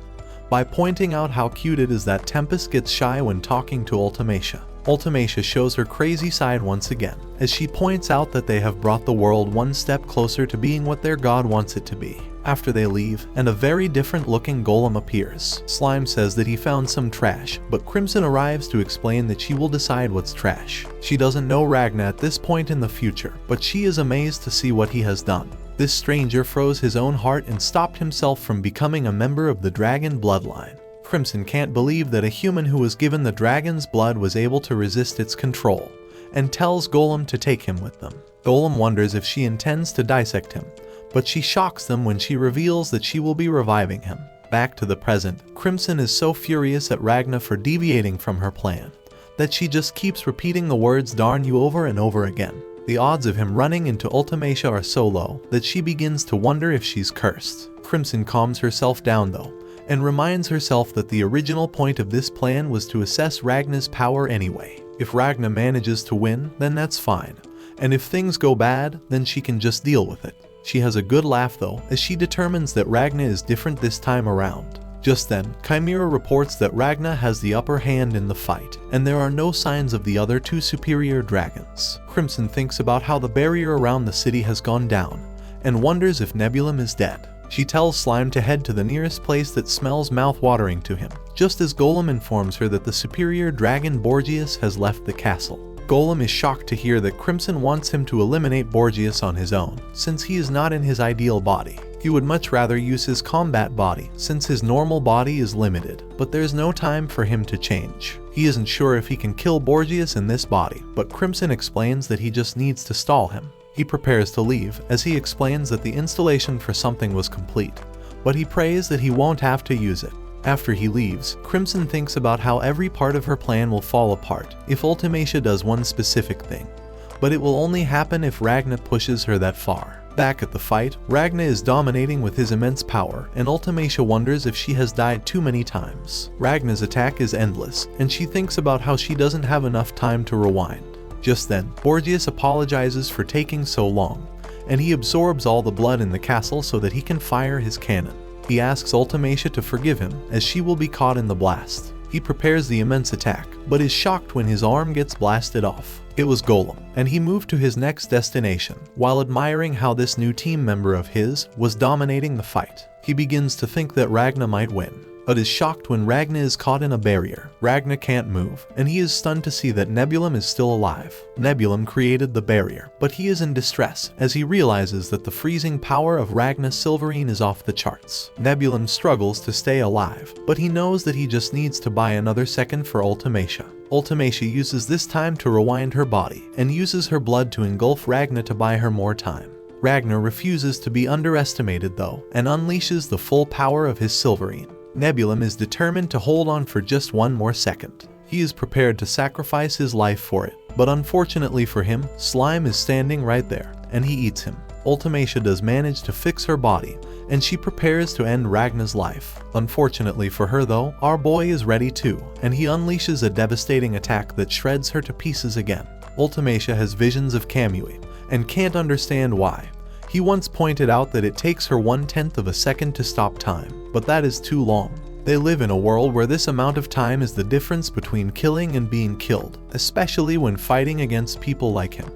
by pointing out how cute it is that Tempest gets shy when talking to Ultimacia. Ultimacia shows her crazy side once again, as she points out that they have brought the world one step closer to being what their god wants it to be. After they leave, and a very different looking golem appears. Slime says that he found some trash, but Crimson arrives to explain that she will decide what's trash. She doesn't know Ragna at this point in the future, but she is amazed to see what he has done. This stranger froze his own heart and stopped himself from becoming a member of the dragon bloodline. Crimson can't believe that a human who was given the dragon's blood was able to resist its control, and tells Golem to take him with them. Golem wonders if she intends to dissect him, but she shocks them when she reveals that she will be reviving him. Back to the present, Crimson is so furious at Ragna for deviating from her plan, that she just keeps repeating the words "darn you" over and over again. The odds of him running into Ultimacia are so low that she begins to wonder if she's cursed. Crimson calms herself down though, and reminds herself that the original point of this plan was to assess Ragna's power anyway. If Ragna manages to win, then that's fine. And if things go bad, then she can just deal with it. She has a good laugh though, as she determines that Ragna is different this time around. Just then, Chimera reports that Ragna has the upper hand in the fight, and there are no signs of the other two superior dragons. Crimson thinks about how the barrier around the city has gone down, and wonders if Nebulum is dead. She tells Slime to head to the nearest place that smells mouth-watering to him, just as Golem informs her that the superior dragon Borgias has left the castle. Golem is shocked to hear that Crimson wants him to eliminate Borgias on his own, since he is not in his ideal body. He would much rather use his combat body, since his normal body is limited, but there's no time for him to change. He isn't sure if he can kill Borgias in this body, but Crimson explains that he just needs to stall him. He prepares to leave, as he explains that the installation for something was complete, but he prays that he won't have to use it. After he leaves, Crimson thinks about how every part of her plan will fall apart if Ultimacia does one specific thing, but it will only happen if Ragna pushes her that far. Back at the fight, Ragna is dominating with his immense power, and Ultimacia wonders if she has died too many times. Ragna's attack is endless, and she thinks about how she doesn't have enough time to rewind. Just then, Borgias apologizes for taking so long, and he absorbs all the blood in the castle so that he can fire his cannon. He asks Ultimacia to forgive him, as she will be caught in the blast. He prepares the immense attack, but is shocked when his arm gets blasted off. It was Golem, and he moved to his next destination, while admiring how this new team member of his was dominating the fight. He begins to think that Ragna might win, but is shocked when Ragna is caught in a barrier. Ragna can't move, and he is stunned to see that Nebulum is still alive. Nebulum created the barrier, but he is in distress as he realizes that the freezing power of Ragna Silverine is off the charts. Nebulum struggles to stay alive, but he knows that he just needs to buy another second for Ultimacia. Ultimacia uses this time to rewind her body, and uses her blood to engulf Ragna to buy her more time. Ragna refuses to be underestimated though, and unleashes the full power of his Silverine. Nebulum is determined to hold on for just one more second. He is prepared to sacrifice his life for it, but unfortunately for him, Slime is standing right there, and he eats him. Ultimacia does manage to fix her body, and she prepares to end Ragna's life. Unfortunately for her though, our boy is ready too, and he unleashes a devastating attack that shreds her to pieces again. Ultimacia has visions of Kamui, and can't understand why. He once pointed out that it takes her 1/10 of a second to stop time, but that is too long. They live in a world where this amount of time is the difference between killing and being killed, especially when fighting against people like him,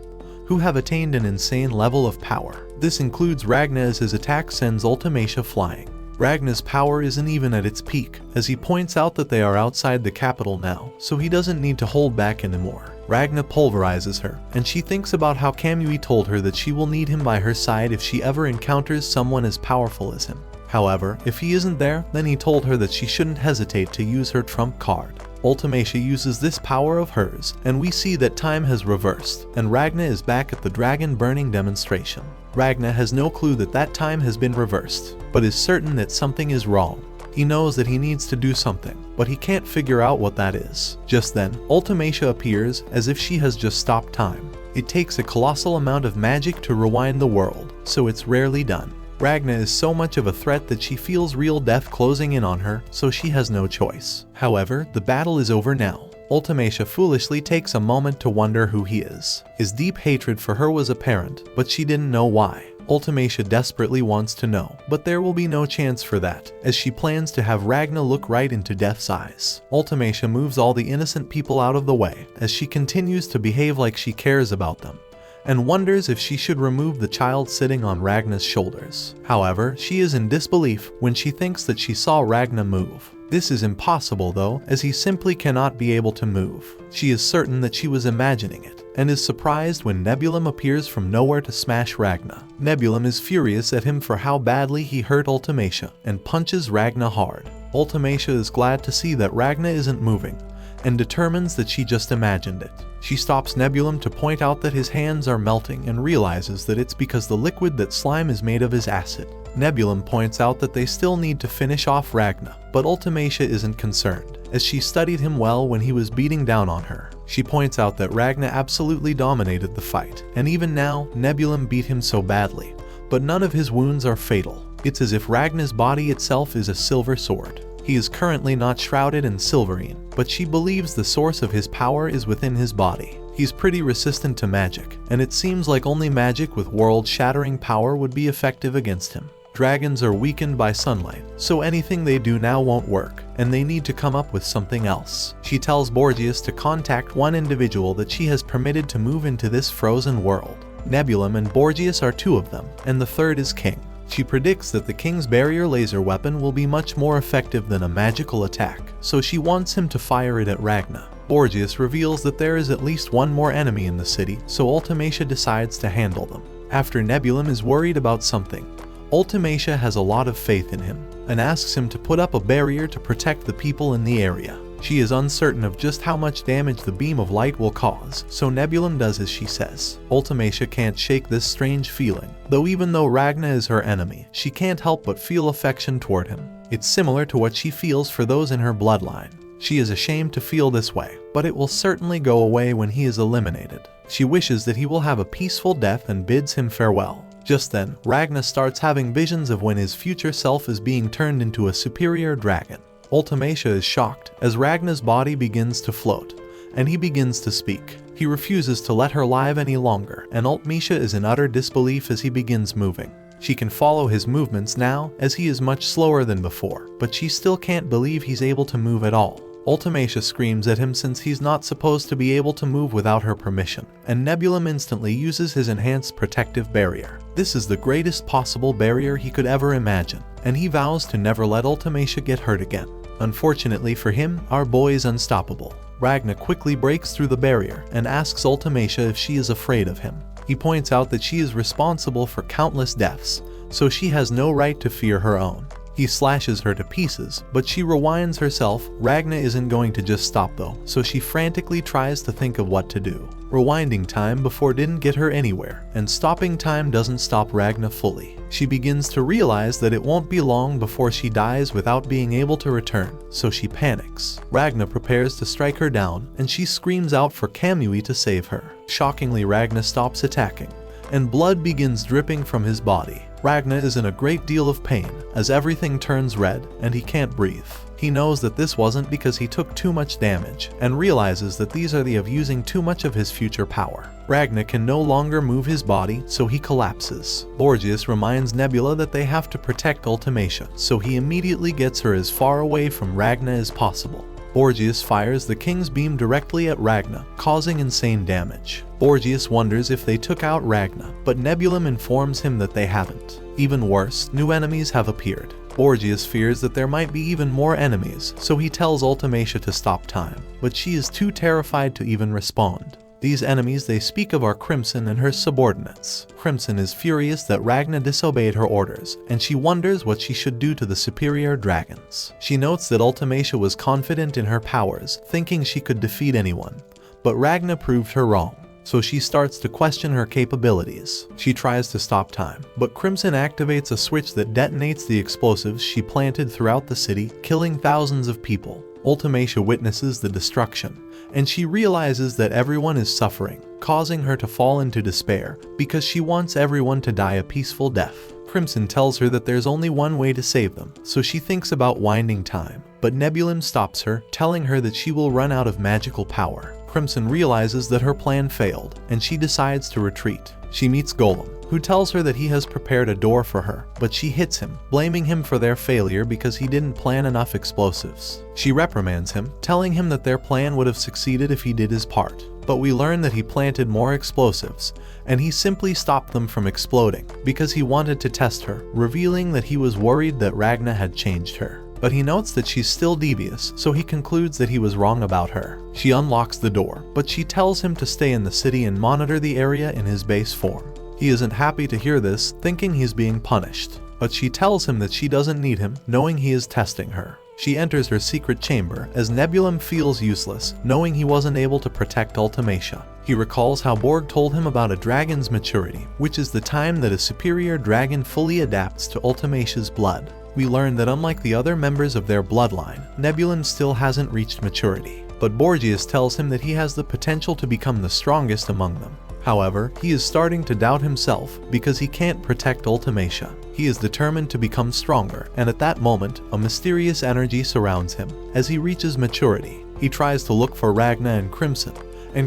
who have attained an insane level of power. This includes Ragna, as his attack sends Ultimacia flying. Ragna's power isn't even at its peak, as he points out that they are outside the capital now, so he doesn't need to hold back anymore. Ragna pulverizes her, and she thinks about how Kamui told her that she will need him by her side if she ever encounters someone as powerful as him. However, if he isn't there, then he told her that she shouldn't hesitate to use her trump card. Ultimacia uses this power of hers, and we see that time has reversed, and Ragna is back at the dragon burning demonstration. Ragna has no clue that that time has been reversed, but is certain that something is wrong. He knows that he needs to do something, but he can't figure out what that is. Just then, Ultimacia appears as if she has just stopped time. It takes a colossal amount of magic to rewind the world, so it's rarely done. Ragna is so much of a threat that she feels real death closing in on her, so she has no choice. However, the battle is over now. Ultimacia foolishly takes a moment to wonder who he is. His deep hatred for her was apparent, but she didn't know why. Ultimacia desperately wants to know, but there will be no chance for that, as she plans to have Ragna look right into Death's eyes. Ultimacia moves all the innocent people out of the way, as she continues to behave like she cares about them, and wonders if she should remove the child sitting on Ragna's shoulders. However, she is in disbelief when she thinks that she saw Ragna move. This is impossible though, as he simply cannot be able to move. She is certain that she was imagining it, and is surprised when Nebulum appears from nowhere to smash Ragna. Nebulum is furious at him for how badly he hurt Ultimacia, and punches Ragna hard. Ultimacia is glad to see that Ragna isn't moving, and determines that she just imagined it. She stops Nebulum to point out that his hands are melting, and realizes that it's because the liquid that Slime is made of is acid. Nebulum points out that they still need to finish off Ragna, but Ultimacia isn't concerned, as she studied him well when he was beating down on her. She points out that Ragna absolutely dominated the fight, and even now, Nebulum beat him so badly, but none of his wounds are fatal. It's as if Ragna's body itself is a silver sword. He is currently not shrouded in silverine, but she believes the source of his power is within his body. He's pretty resistant to magic, and it seems like only magic with world-shattering power would be effective against him. Dragons are weakened by sunlight, so anything they do now won't work, and they need to come up with something else. She tells Borgias to contact one individual that she has permitted to move into this frozen world. Nebulum and Borgias are two of them, and the third is King. She predicts that the King's barrier laser weapon will be much more effective than a magical attack, so she wants him to fire it at Ragna. Borgias reveals that there is at least one more enemy in the city, so Ultimacia decides to handle them. After Nebulum is worried about something, Ultimacia has a lot of faith in him, and asks him to put up a barrier to protect the people in the area. She is uncertain of just how much damage the beam of light will cause, so Nebulum does as she says. Ultimacia can't shake this strange feeling, though even though Ragna is her enemy, she can't help but feel affection toward him. It's similar to what she feels for those in her bloodline. She is ashamed to feel this way, but it will certainly go away when he is eliminated. She wishes that he will have a peaceful death and bids him farewell. Just then, Ragna starts having visions of when his future self is being turned into a superior dragon. Ultimacia is shocked as Ragna's body begins to float, and he begins to speak. He refuses to let her live any longer, and Ultimacia is in utter disbelief as he begins moving. She can follow his movements now, as he is much slower than before, but she still can't believe he's able to move at all. Ultimacia screams at him since he's not supposed to be able to move without her permission, and Nebulum instantly uses his enhanced protective barrier. This is the greatest possible barrier he could ever imagine, and he vows to never let Ultimacia get hurt again. Unfortunately for him, our boy is unstoppable. Ragna quickly breaks through the barrier and asks Ultimacia if she is afraid of him. He points out that she is responsible for countless deaths, so she has no right to fear her own. He slashes her to pieces, but she rewinds herself. Ragna isn't going to just stop though, so she frantically tries to think of what to do. Rewinding time before didn't get her anywhere, and stopping time doesn't stop Ragna fully. She begins to realize that it won't be long before she dies without being able to return, so she panics. Ragna prepares to strike her down, and she screams out for Kamui to save her. Shockingly, Ragna stops attacking, and blood begins dripping from his body. Ragna is in a great deal of pain as everything turns red and he can't breathe. He knows that this wasn't because he took too much damage and realizes that these are the of using too much of his future power. Ragna can no longer move his body, so he collapses. Borgias reminds Nebula that they have to protect Ultimacia, so he immediately gets her as far away from Ragna as possible. Borgias fires the King's beam directly at Ragna, causing insane damage. Borgias wonders if they took out Ragna, but Nebulum informs him that they haven't. Even worse, new enemies have appeared. Borgias fears that there might be even more enemies, so he tells Ultimacia to stop time, but she is too terrified to even respond. These enemies they speak of are Crimson and her subordinates. Crimson is furious that Ragna disobeyed her orders, and she wonders what she should do to the superior dragons. She notes that Ultimacia was confident in her powers, thinking she could defeat anyone, but Ragna proved her wrong, so she starts to question her capabilities. She tries to stop time, but Crimson activates a switch that detonates the explosives she planted throughout the city, killing thousands of people. Ultimacia witnesses the destruction, and she realizes that everyone is suffering, causing her to fall into despair because she wants everyone to die a peaceful death. Crimson tells her that there's only one way to save them, so she thinks about winding time, but Nebulum stops her, telling her that she will run out of magical power. Crimson realizes that her plan failed, and she decides to retreat. She meets Golem, who tells her that he has prepared a door for her, but she hits him, blaming him for their failure because he didn't plan enough explosives. She reprimands him, telling him that their plan would have succeeded if he did his part. But we learn that he planted more explosives, and he simply stopped them from exploding because he wanted to test her, revealing that he was worried that Ragna had changed her. But he notes that she's still devious, so he concludes that he was wrong about her. She unlocks the door, but she tells him to stay in the city and monitor the area in his base form. He isn't happy to hear this, thinking he's being punished, but she tells him that she doesn't need him, knowing he is testing her. She enters her secret chamber as Nebulum feels useless, knowing he wasn't able to protect Ultimacia. He recalls how Borg told him about a dragon's maturity, which is the time that a superior dragon fully adapts to Ultimacia's blood. We learn that unlike the other members of their bloodline, Nebulum still hasn't reached maturity, but Borgias tells him that he has the potential to become the strongest among them. However, he is starting to doubt himself because he can't protect Ultimacia. He is determined to become stronger, and at that moment, a mysterious energy surrounds him. As he reaches maturity, he tries to look for Ragna and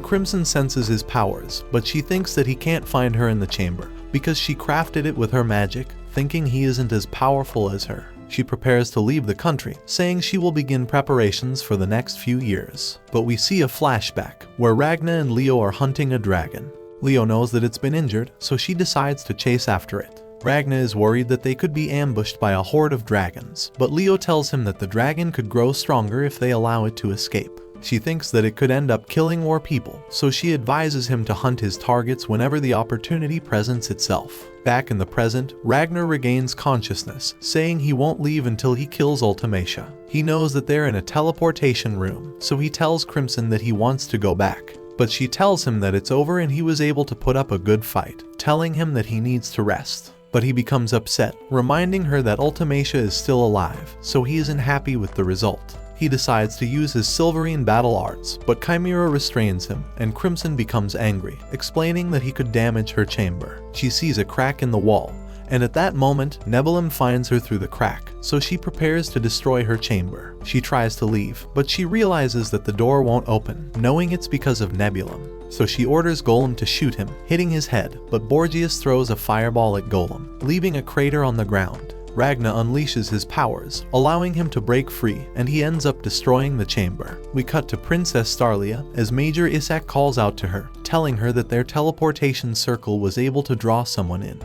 Crimson senses his powers, but she thinks that he can't find her in the chamber because she crafted it with her magic, thinking he isn't as powerful as her. She prepares to leave the country, saying she will begin preparations for the next few years. But we see a flashback where Ragna and Leo are hunting a dragon. Leo knows that it's been injured, so she decides to chase after it. Ragna is worried that they could be ambushed by a horde of dragons, but Leo tells him that the dragon could grow stronger if they allow it to escape. She thinks that it could end up killing more people, so she advises him to hunt his targets whenever the opportunity presents itself. Back in the present, Ragnar regains consciousness, saying he won't leave until he kills Ultimacia. He knows that they're in a teleportation room, so he tells Crimson that he wants to go back. But she tells him that it's over and he was able to put up a good fight, telling him that he needs to rest. But he becomes upset, reminding her that Ultimacia is still alive, so he isn't happy with the result. He decides to use his Silverine battle arts, but Chimera restrains him, and Crimson becomes angry, explaining that he could damage her chamber. She sees a crack in the wall, and at that moment, Nebulum finds her through the crack, so she prepares to destroy her chamber. She tries to leave, but she realizes that the door won't open, knowing it's because of Nebulum. So she orders Golem to shoot him, hitting his head, but Borgias throws a fireball at Golem, leaving a crater on the ground. Ragna unleashes his powers, allowing him to break free, and he ends up destroying the chamber. We cut to Princess Starlia as Major Isak calls out to her, telling her that their teleportation circle was able to draw someone in.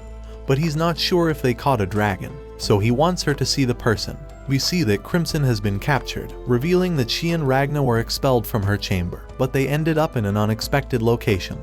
But he's not sure if they caught a dragon, so he wants her to see the person. We see that Crimson has been captured, revealing that she and Ragna were expelled from her chamber, but they ended up in an unexpected location,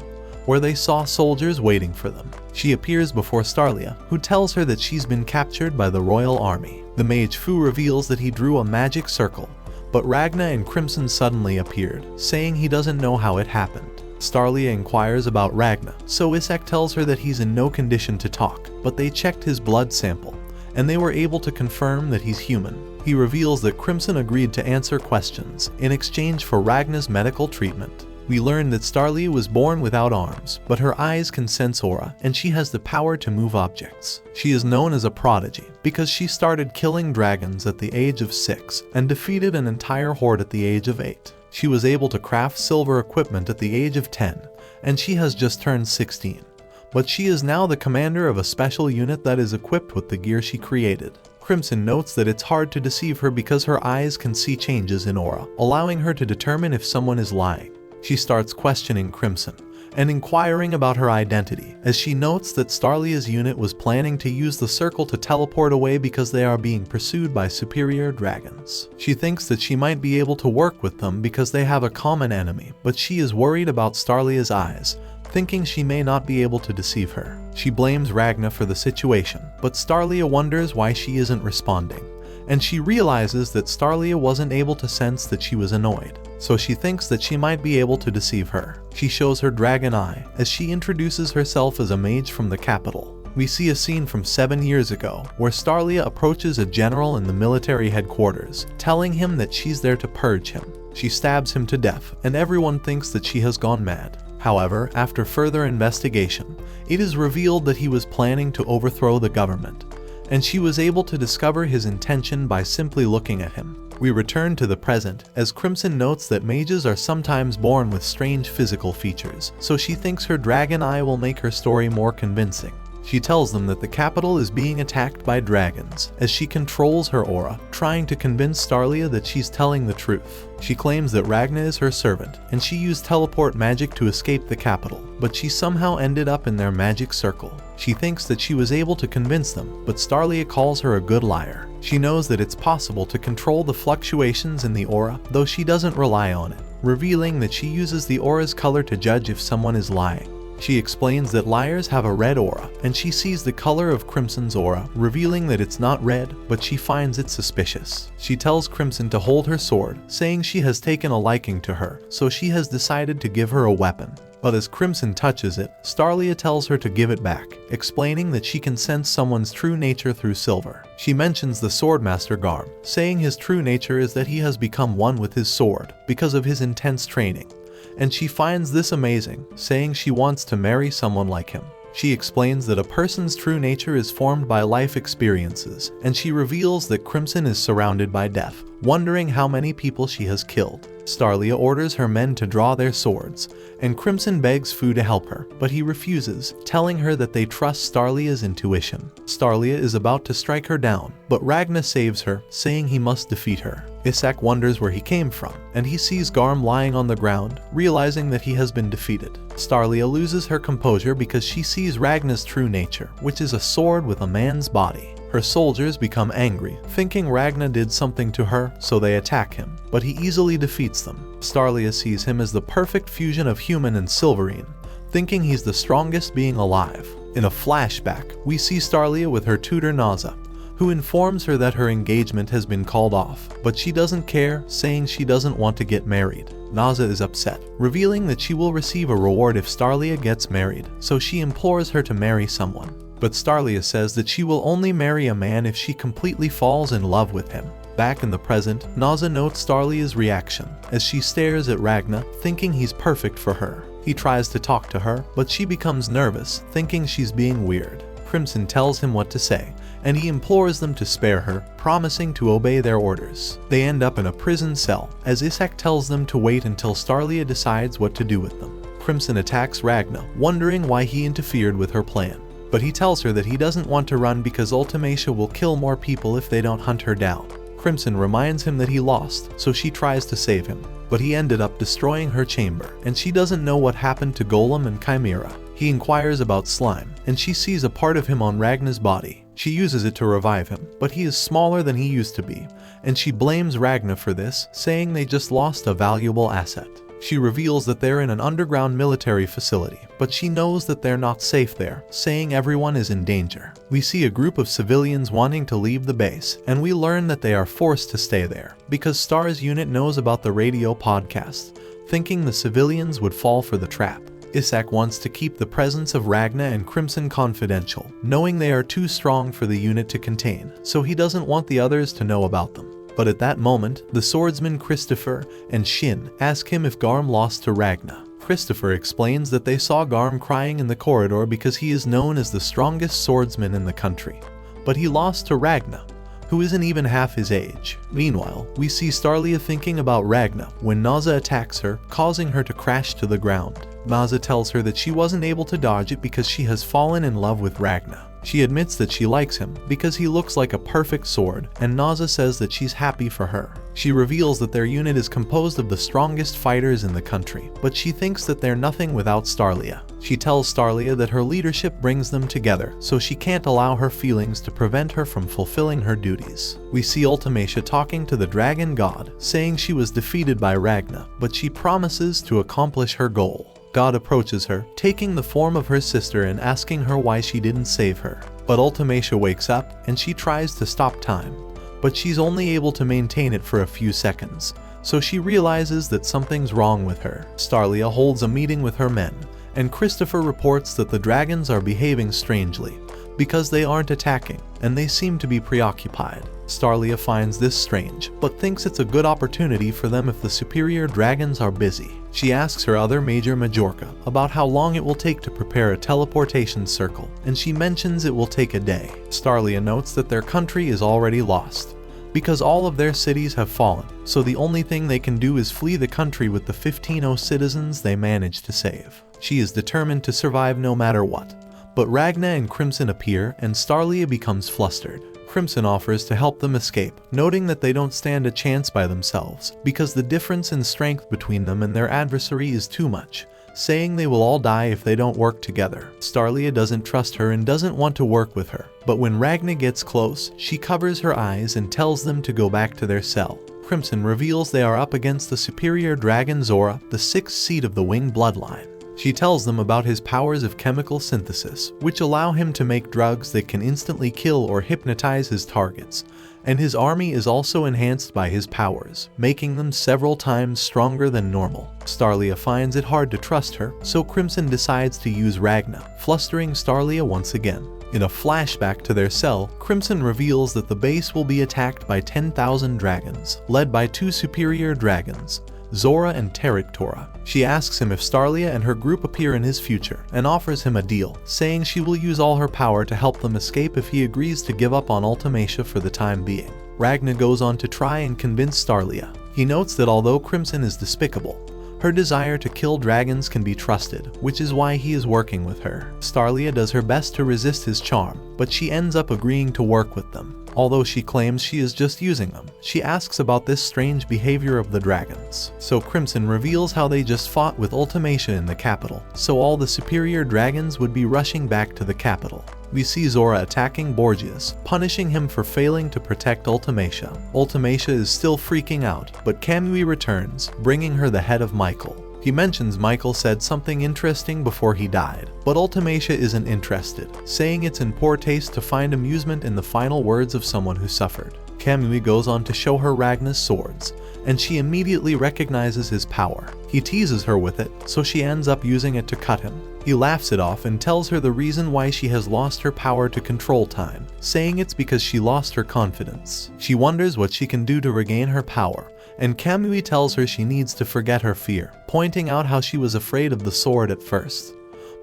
where they saw soldiers waiting for them. She appears before Starlia, who tells her that she's been captured by the royal army. The mage Fu reveals that he drew a magic circle, but Ragna and Crimson suddenly appeared, saying he doesn't know how it happened. Starlia inquires about Ragna, so Isak tells her that he's in no condition to talk, but they checked his blood sample, and they were able to confirm that he's human. He reveals that Crimson agreed to answer questions in exchange for Ragna's medical treatment. We learn that Starlia was born without arms, but her eyes can sense aura, and she has the power to move objects. She is known as a prodigy because she started killing dragons at the age of 6 and defeated an entire horde at the age of 8. She was able to craft silver equipment at the age of 10, and she has just turned 16. But she is now the commander of a special unit that is equipped with the gear she created. Crimson notes that it's hard to deceive her because her eyes can see changes in aura, allowing her to determine if someone is lying. She starts questioning Crimson and inquiring about her identity, as she notes that Starlia's unit was planning to use the circle to teleport away because they are being pursued by superior dragons. She thinks that she might be able to work with them because they have a common enemy, but she is worried about Starlia's eyes, thinking she may not be able to deceive her. She blames Ragna for the situation, but Starlia wonders why she isn't responding, and she realizes that Starlia wasn't able to sense that she was annoyed, so she thinks that she might be able to deceive her. She shows her dragon eye as she introduces herself as a mage from the capital. We see a scene from 7 years ago where Starlia approaches a general in the military headquarters, telling him that she's there to purge him. She stabs him to death, and everyone thinks that she has gone mad. However, after further investigation, it is revealed that he was planning to overthrow the government, and she was able to discover his intention by simply looking at him. We return to the present, as Crimson notes that mages are sometimes born with strange physical features, so she thinks her dragon eye will make her story more convincing. She tells them that the capital is being attacked by dragons, as she controls her aura, trying to convince Starlia that she's telling the truth. She claims that Ragna is her servant, and she used teleport magic to escape the capital, but she somehow ended up in their magic circle. She thinks that she was able to convince them, but Starlia calls her a good liar. She knows that it's possible to control the fluctuations in the aura, though she doesn't rely on it, revealing that she uses the aura's color to judge if someone is lying. She explains that liars have a red aura, and she sees the color of Crimson's aura, revealing that it's not red, but she finds it suspicious. She tells Crimson to hold her sword, saying she has taken a liking to her, so she has decided to give her a weapon. But as Crimson touches it, Starlia tells her to give it back, explaining that she can sense someone's true nature through silver. She mentions the Swordmaster Garm, saying his true nature is that he has become one with his sword because of his intense training, and she finds this amazing, saying she wants to marry someone like him. She explains that a person's true nature is formed by life experiences, and she reveals that Crimson is surrounded by death, wondering how many people she has killed. Starlia orders her men to draw their swords, and Crimson begs Fu to help her, but he refuses, telling her that they trust Starlia's intuition. Starlia is about to strike her down, but Ragna saves her, saying he must defeat her. Isak wonders where he came from, and he sees Garm lying on the ground, realizing that he has been defeated. Starlia loses her composure because she sees Ragna's true nature, which is a sword with a man's body. Her soldiers become angry, thinking Ragna did something to her, so they attack him, but he easily defeats them. Starlia sees him as the perfect fusion of human and Silverine, thinking he's the strongest being alive. In a flashback, we see Starlia with her tutor Naza, who informs her that her engagement has been called off, but she doesn't care, saying she doesn't want to get married. Naza is upset, revealing that she will receive a reward if Starlia gets married, so she implores her to marry someone. But Starlia says that she will only marry a man if she completely falls in love with him. Back in the present, Naza notes Starlia's reaction as she stares at Ragna, thinking he's perfect for her. He tries to talk to her, but she becomes nervous, thinking she's being weird. Crimson tells him what to say, and he implores them to spare her, promising to obey their orders. They end up in a prison cell, as Isak tells them to wait until Starlia decides what to do with them. Crimson attacks Ragna, wondering why he interfered with her plan. But he tells her that he doesn't want to run because Ultimacia will kill more people if they don't hunt her down. Crimson reminds him that he lost, so she tries to save him. But he ended up destroying her chamber, and she doesn't know what happened to Golem and Chimera. He inquires about Slime, and she sees a part of him on Ragna's body. She uses it to revive him, but he is smaller than he used to be, and she blames Ragna for this, saying they just lost a valuable asset. She reveals that they're in an underground military facility, but she knows that they're not safe there, saying everyone is in danger. We see a group of civilians wanting to leave the base, and we learn that they are forced to stay there, because Star's unit knows about the radio podcast, thinking the civilians would fall for the trap. Isak wants to keep the presence of Ragna and Crimson confidential, knowing they are too strong for the unit to contain, so he doesn't want the others to know about them. But at that moment, the swordsman Christopher and Shin ask him if Garm lost to Ragna. Christopher explains that they saw Garm crying in the corridor because he is known as the strongest swordsman in the country. But he lost to Ragna, who isn't even half his age. Meanwhile, we see Starlia thinking about Ragna when Naza attacks her, causing her to crash to the ground. Naza tells her that she wasn't able to dodge it because she has fallen in love with Ragna. She admits that she likes him because he looks like a perfect sword, and Naza says that she's happy for her. She reveals that their unit is composed of the strongest fighters in the country, but she thinks that they're nothing without Starlia. She tells Starlia that her leadership brings them together, so she can't allow her feelings to prevent her from fulfilling her duties. We see Ultimacia talking to the dragon god, saying she was defeated by Ragna, but she promises to accomplish her goal. God approaches her, taking the form of her sister and asking her why she didn't save her. But Ultimacia wakes up, and she tries to stop time. But she's only able to maintain it for a few seconds, so she realizes that something's wrong with her. Starlia holds a meeting with her men, and Christopher reports that the dragons are behaving strangely, because they aren't attacking, and they seem to be preoccupied. Starlia finds this strange, but thinks it's a good opportunity for them if the superior dragons are busy. She asks her other major Majorca about how long it will take to prepare a teleportation circle, and she mentions it will take a day. Starlia notes that their country is already lost, because all of their cities have fallen, so the only thing they can do is flee the country with the 15 citizens they managed to save. She is determined to survive no matter what. But Ragna and Crimson appear, and Starlia becomes flustered. Crimson offers to help them escape, noting that they don't stand a chance by themselves, because the difference in strength between them and their adversary is too much, saying they will all die if they don't work together. Starlia doesn't trust her and doesn't want to work with her, but when Ragna gets close, she covers her eyes and tells them to go back to their cell. Crimson reveals they are up against the superior dragon Zora, the 6th seed of the Wing bloodline. She tells them about his powers of chemical synthesis, which allow him to make drugs that can instantly kill or hypnotize his targets, and his army is also enhanced by his powers, making them several times stronger than normal. Starlia finds it hard to trust her, so Crimson decides to use Ragna, flustering Starlia once again. In a flashback to their cell, Crimson reveals that the base will be attacked by 10,000 dragons, led by 2 superior dragons, Zora and Tarek Tora. She asks him if Starlia and her group appear in his future and offers him a deal, saying she will use all her power to help them escape if he agrees to give up on Ultimacia for the time being. Ragna goes on to try and convince Starlia. He notes that although Crimson is despicable, her desire to kill dragons can be trusted, which is why he is working with her. Starlia does her best to resist his charm, but she ends up agreeing to work with them. Although she claims she is just using them, she asks about this strange behavior of the dragons. So Crimson reveals how they just fought with Ultimacia in the capital, so all the superior dragons would be rushing back to the capital. We see Zora attacking Borgias, punishing him for failing to protect Ultimacia. Ultimacia is still freaking out, but Kamui returns, bringing her the head of Michael. He mentions Michael said something interesting before he died, but Ultimacia isn't interested, saying it's in poor taste to find amusement in the final words of someone who suffered. Kamui goes on to show her Ragna's swords, and she immediately recognizes his power. He teases her with it, so she ends up using it to cut him. He laughs it off and tells her the reason why she has lost her power to control time, saying it's because she lost her confidence. She wonders what she can do to regain her power, and Kamui tells her she needs to forget her fear, pointing out how she was afraid of the sword at first.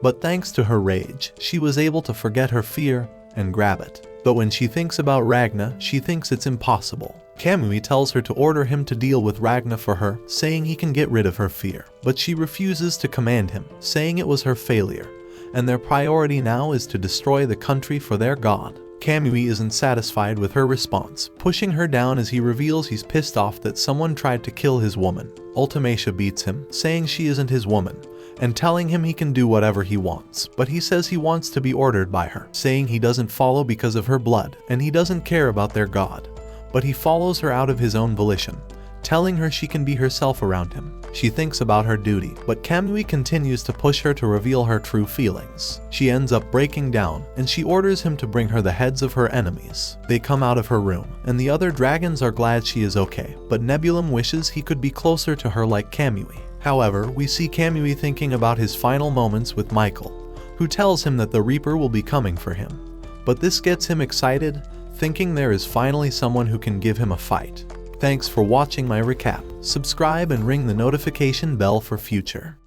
But thanks to her rage, she was able to forget her fear and grab it. But when she thinks about Ragna, she thinks it's impossible. Kamui tells her to order him to deal with Ragna for her, saying he can get rid of her fear. But she refuses to command him, saying it was her failure, and their priority now is to destroy the country for their god. Kamui isn't satisfied with her response, pushing her down as he reveals he's pissed off that someone tried to kill his woman. Ultimacia beats him, saying she isn't his woman, and telling him he can do whatever he wants, but he says he wants to be ordered by her, saying he doesn't follow because of her blood, and he doesn't care about their god. But he follows her out of his own volition, telling her she can be herself around him. She thinks about her duty, but Kamui continues to push her to reveal her true feelings. She ends up breaking down, and she orders him to bring her the heads of her enemies. They come out of her room, and the other dragons are glad she is okay, but Nebulum wishes he could be closer to her like Kamui. However, we see Kamui thinking about his final moments with Michael, who tells him that the Reaper will be coming for him. But this gets him excited, thinking there is finally someone who can give him a fight. Thanks for watching my recap. Subscribe and ring the notification bell for future.